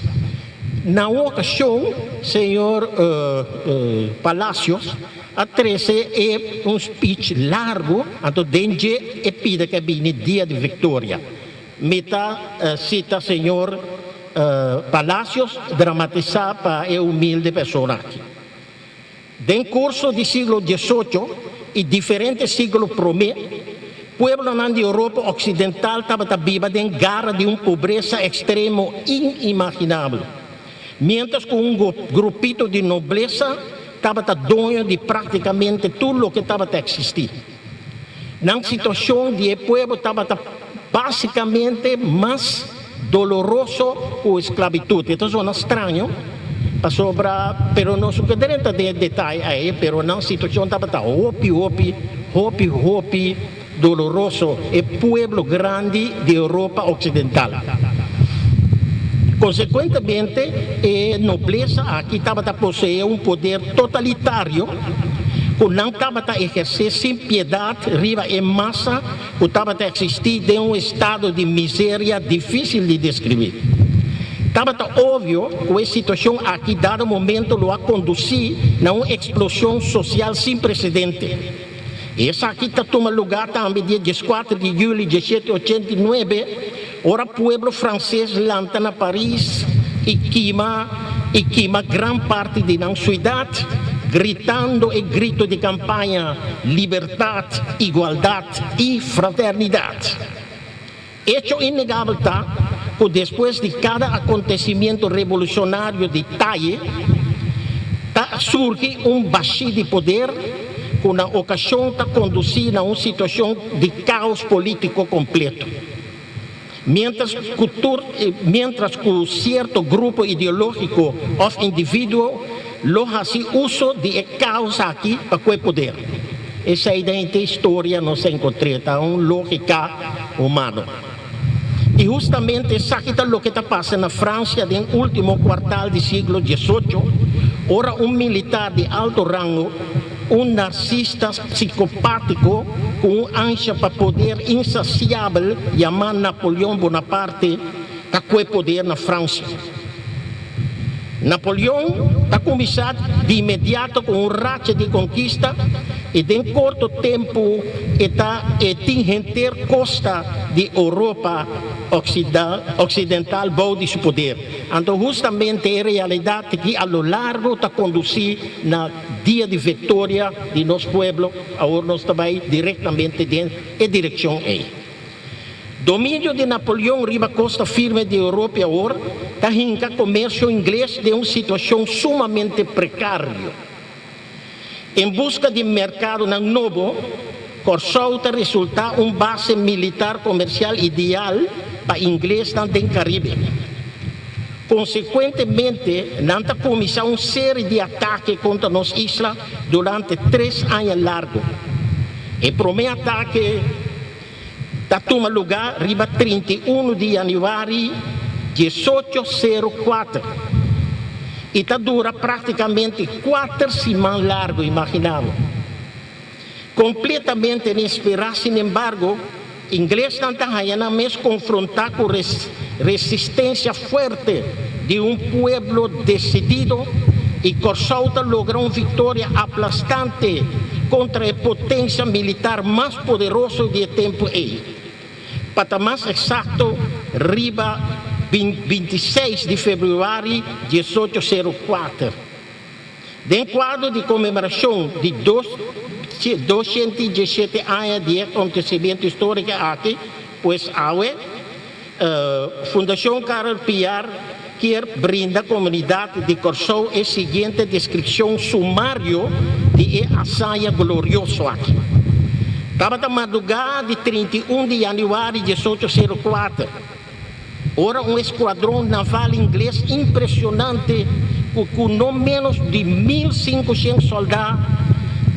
Na ocasião, senhor Palacios, a 13 é speech largo, então dentro é pida que vem dia de vitória. Meta cita senhor Palacios dramatizar para a humilde pessoa aqui. Dentro curso do século XVIII e diferentes séculos promete, pueblo de Europa Ocidental estava viva dentro garra de pobreza extrema inimaginável. Mientras que grupito de nobleza estava dono de praticamente tudo o que estava a existir. Na situação de pueblo estava basicamente mais doloroso com a esclavitud. Então, é estranho, pero não se quer de detalhe aí, pero na situação estava hopi, doloroso, é pueblo grande de Europa Ocidental. Consequentemente, a nobleza aqui estava a possuir poder totalitário, que não estava a exercer sem piedade, riba em massa, que estava a existir em estado de miséria difícil de descrever. Estava óbvio que a situação aqui, dado momento, lo a conduzir a uma explosão social sem precedente. Essa aqui está tomando lugar também dia 14 de julho de 1789, ora pueblo francês lanta na Paris e queima gran parte de nossa cidade, gritando e grito de campanha liberdade, igualdade e fraternidade. Hecho inegável está que depois de cada acontecimento revolucionário de talle, surge baixo de poder, que na ocasião está conduzindo a uma situação de caos político completo. Mientras que certo grupo ideológico ou indivíduo lo hace uso de caos aqui para o poder. Essa ideia da história não se encontra, é uma lógica humana. E justamente isso aqui é o que está passando na França no último quartal do século XVIII, Ora un militar de alto rango, un narcisista psicopático com ânsia para poder insaciável, chamado Napoleão Bonaparte, que foi poder na França. Napoleão está começado de imediato com um racha de conquista e em curto tempo está atingindo costa de Europa ocidental bom de seu poder. Então justamente é a realidade que a lo largo está conduzir na dia de vitória de nosso povo, agora nós estamos diretamente em direção a ele. Domínio de Napoleão riba costa firme de Europa agora está hinca comércio inglês de uma situação sumamente precária. Em busca de mercado novo, Corsou está resultar base militar comercial ideal para inglês no Caribe. Consequentemente, não está começando uma série de ataques contra nossa isla durante 3 anos largos. O primeiro ataque está toma lugar riba 31 de janeiro de 1804 e está dura praticamente 4 semanas largo, imaginava. Completamente inesperado, sin embargo, inglês não está ainda mesmo confrontar com resistência forte de povo decidido e Corsou logrou uma vitória aplastante contra a potência militar mais poderosa de tempo aí. Para mais exato, riba 26 de fevereiro de 1804. Em quadro de comemoração de 217 anos de acontecimento histórico aqui, pois a Fundação Carol Piar quer brindar à comunidade de Corsou a seguinte descrição sumária de hazaña gloriosa aqui. Estava na madrugada de 31 de janeiro de 1804. Ora, esquadrão naval inglês impressionante, com não menos de 1.500 soldados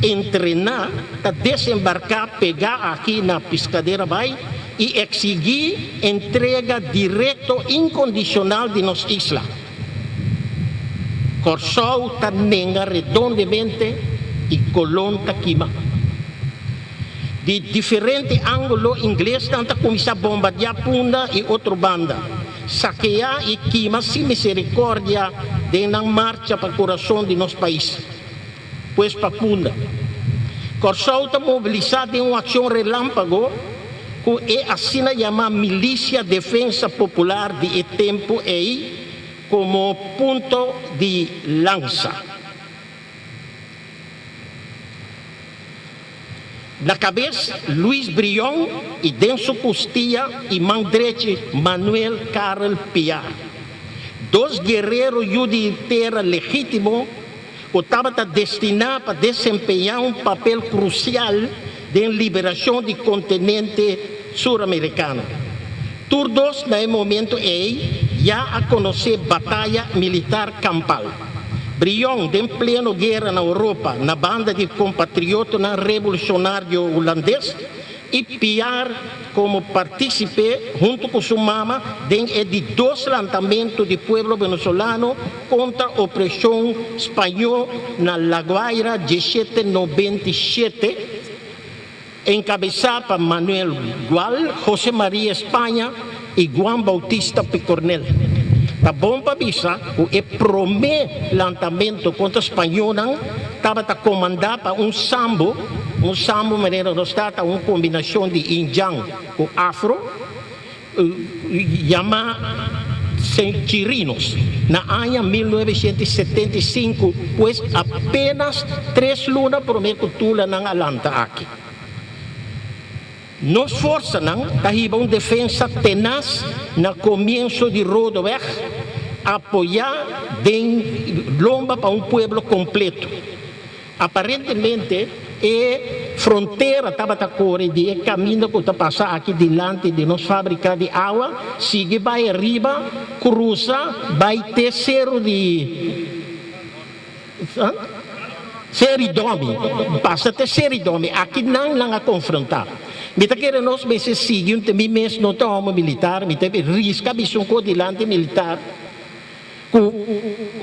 entrenar, para desembarcar, pegar aqui na pescadeira Bay e exigir entrega direta incondicional de nossa isla. Corsou está nega redondamente e Colón está queima. De diferente ângulo, inglês tenta começar a bombardear Punda e outra banda, saquear e queimar sem misericórdia de na marcha para o coração de nosso país, pois para Punda. Corsou está mobilizado em uma ação relâmpago que é assim chamada Milícia Defensa Popular de tempo aí como ponto de lança. Na cabeça, Luís Brion e Denso Costia e Mandreche Manuel Carol Piar. 2 guerreiros de terra legítimos que estavam destinados para desempenhar papel crucial na liberação do continente sul-americano. Todos, no momento, já a conhecer batalha militar campal. Brion, em pleno guerra na Europa, na banda de compatriota revolucionário holandês, e Piar como partícipe, junto com sua mama, de 2 lançamentos do povo venezuelano contra a opressão espanhola na La Guaira de 1797, encabeçada por Manuel Gual, José María Espanha e Juan Bautista Picornel. Tá bom para avisar, o primeiro lançamento contra o espanhol estava comandado por sambo maneira do Estado, uma combinação de indiano com afro, chamado Chirinos. Na ano 1975, pois apenas 3 lunas por meio cultura na Alanta aqui. Nos forças está uma defesa tenaz no começo de Rodover, apoiar de lomba para povo completo. Aparentemente, a fronteira estava a correr de caminho que está passando aqui delante de nossa fábrica de água, sigue vai arriba, cruza, vai ter cerro de Seridome, passa até Seridome, aqui não a confrontar. Mita querendo nós meses seguir, também mesmo não estamos militar, mita risca, bisum co delante militar,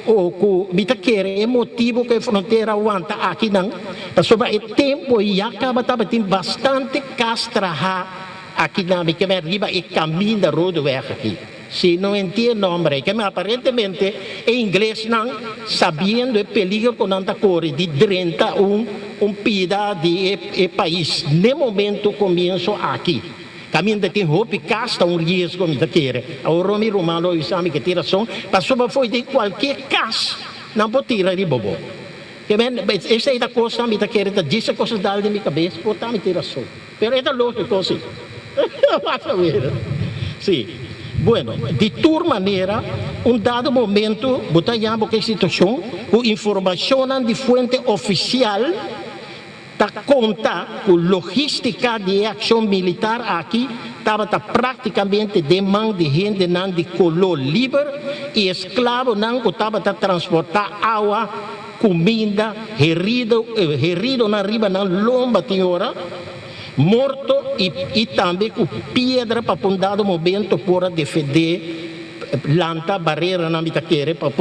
o mita querer é motivo que a fronteira aguanta aqui não, sobre o tempo e acaba tem bastante castraha aqui na que me arriba e caminho da rodovia aqui. Se não entende nome, que aparentemente em inglês não, sabendo o perigo que não está correndo de 31 pida de país. No momento começo aqui. Caminho tem roupa casta risco me quer. O Romi Romano o exame que tira som, passou foi de qualquer caso, não pode tirar de bobo. Que bem, essa é a coisa me quer, diz a coisa da minha cabeça, pode me tirar som. Pero é lógico assim. Vas a ver. Sim. Bueno, de tal maneira, dado momento, botamos que situação, com informação de fonte oficial, ta conta com logística de ação militar aqui, estava praticamente de mão de gente não de color livre e escravo não que estava transportar água, comida, herido na riba na lomba tinhora, morto e também com pedra para um dado momento para defender lanta barreira na mitaquere para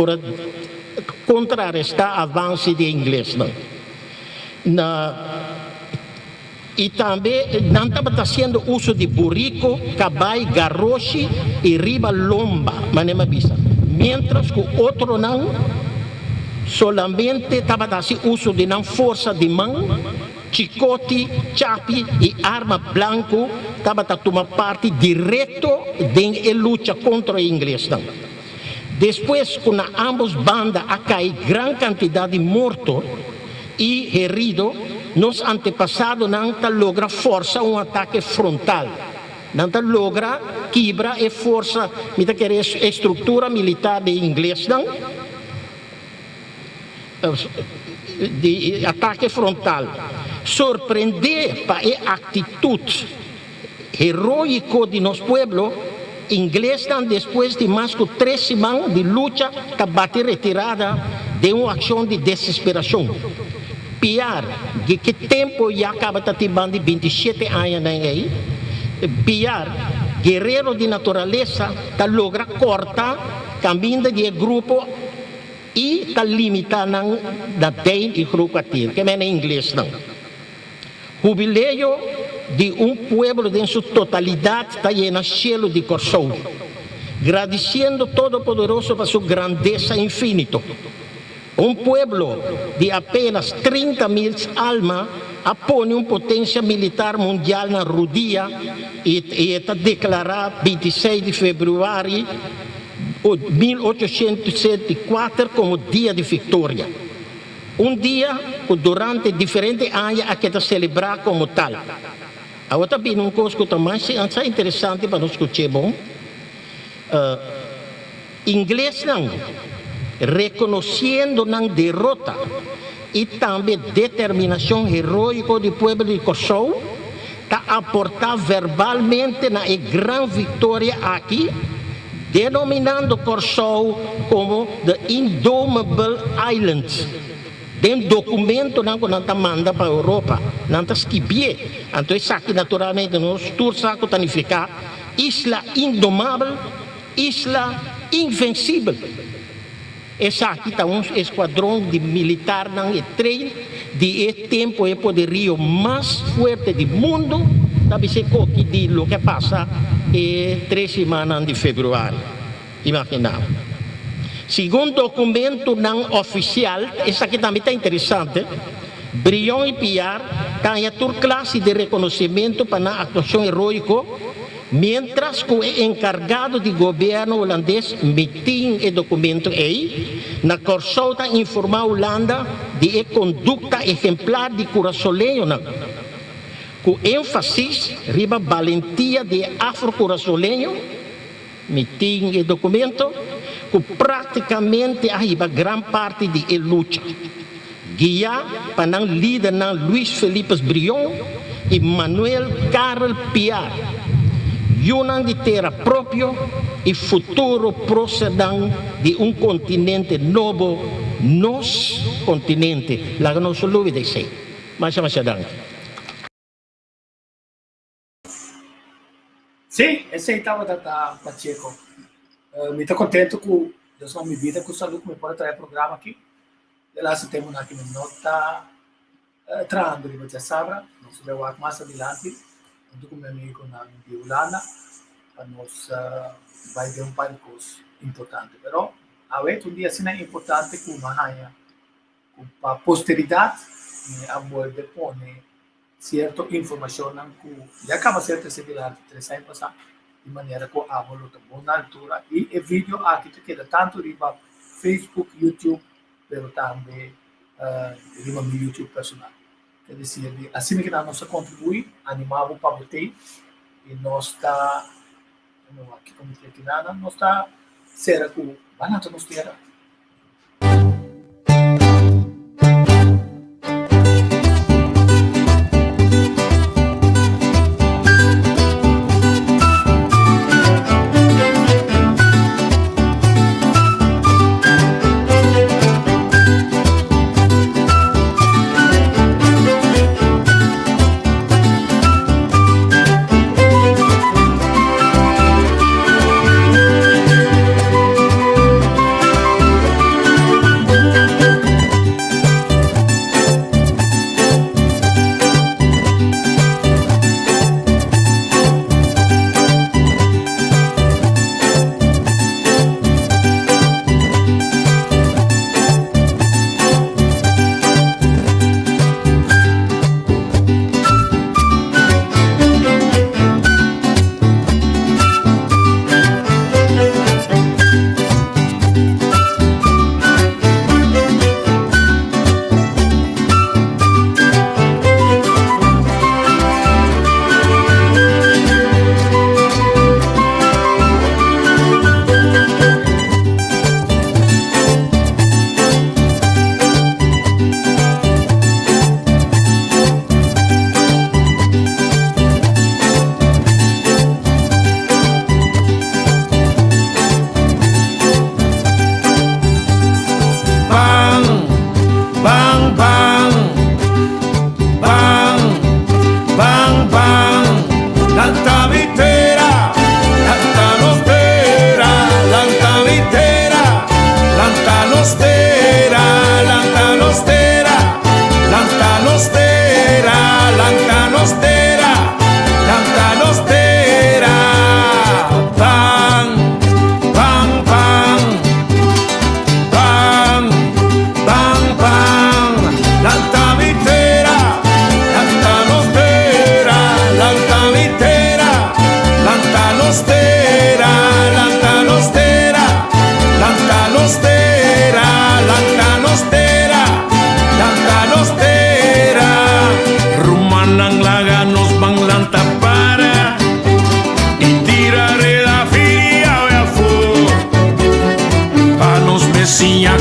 contrarrestar avanço de inglês não. E também não estava fazendo uso de burrico, cabai, garroche e riba lomba, mas não vista. Mientras que o outro não, solamente estava fazendo uso de não força de mão, chicote, chapi e arma branco, estava tomando parte direto da luta contra o inglês. Depois, com ambas bandas, há caído grande quantidade de mortos e heridos, nos antepassados não logra força ataque frontal. Não logra quebra e força, a estrutura militar de inglês, não? De ataque frontal. Surpreender para a atitude heroica de nosso povo, inglês depois de mais de 3 semanas de luta, que bater retirada de uma ação de desesperação. Pior, que tempo já acaba de 27 anos aí, pior, guerreiro de natureza, que logra cortar caminho de grupo e que limita na tem e grupo aqui, que é em inglês não. Jubileu de povo em sua totalidade está lleno cielo de coração, agradecendo Todo-Poderoso por sua grandeza infinita. Povo de apenas 30.000 almas apone potência militar mundial na rodia e está declarado 26 de fevereiro de 1874 como dia de vitória. Dia que durante diferentes anos aqui está celebrado como tal. Agora também um coisa que também é interessante para nós escutar bom. Inglês não, reconhecendo a derrota e também determinação heroica do povo de Kosovo, está aportar verbalmente na grande vitória aqui, denominando Kosovo como The Indomitable Islands. Tem documento que não está mandando para a Europa, não está escrito. Então, isso aqui naturalmente nós todos significa Isla Indomável, Isla Invencível. Esse aqui está esquadrão de militar não é treino de tempo é poderio mais forte do mundo, sabe se que de lo que passa 3 semanas de fevereiro. Imaginava. Segundo documento não oficial, esse aqui também está interessante. Brion e Piar têm a tua classe de reconhecimento para a atuação heroica, mientras que o encargado de governo holandês emitiu o documento aí, na Kosovo está informando a Holanda de a conduta exemplar de curaçolenho, com ênfase riba valentia de afro-curaçolenho, emitiu o documento, que praticamente arriba grande parte de luta. Guia para o líder Luís Felipe Brion e Manuel Carlos Piar. Yunan de terra próprio e futuro procedam de continente novo, nosso continente. Lá não se dúvida isso. Mas danke. Sim, esse aí estava da Pacheco. Me estou contente com Deus na minha vida com saúde me pode trazer programa aqui. E lá se temos aqui uma nota trando de você sabra, nós vamos mais adiante, junto com meu amigo na Violana, para nós vai ter par de coisas importantes. Pero a ver, um dia assim é importante com uma rainha, com a posteridade, a volta põe certa informação que já acaba certa segurança, 3 anos passar de maneira que a volta boa altura e o vídeo aqui te queda tanto riba Facebook, YouTube, pero também riba no YouTube personal. Quer dizer, assim que nós contribuir, animamos para você e nós está aqui como que nada, nós está será que banato nós terá.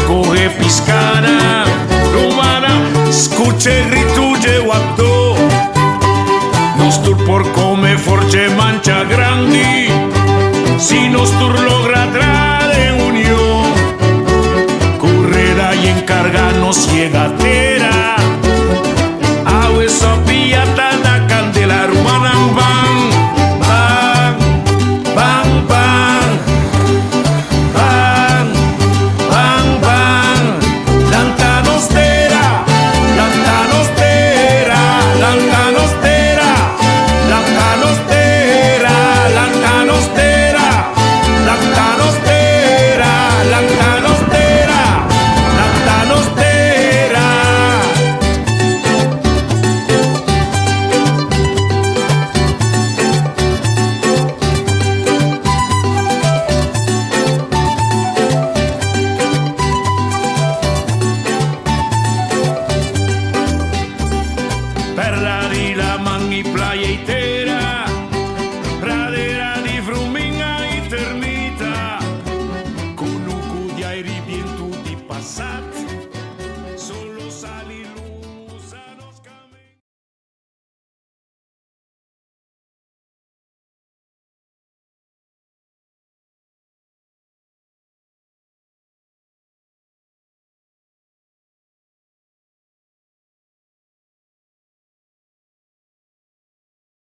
Coge piscana, rumana, escuche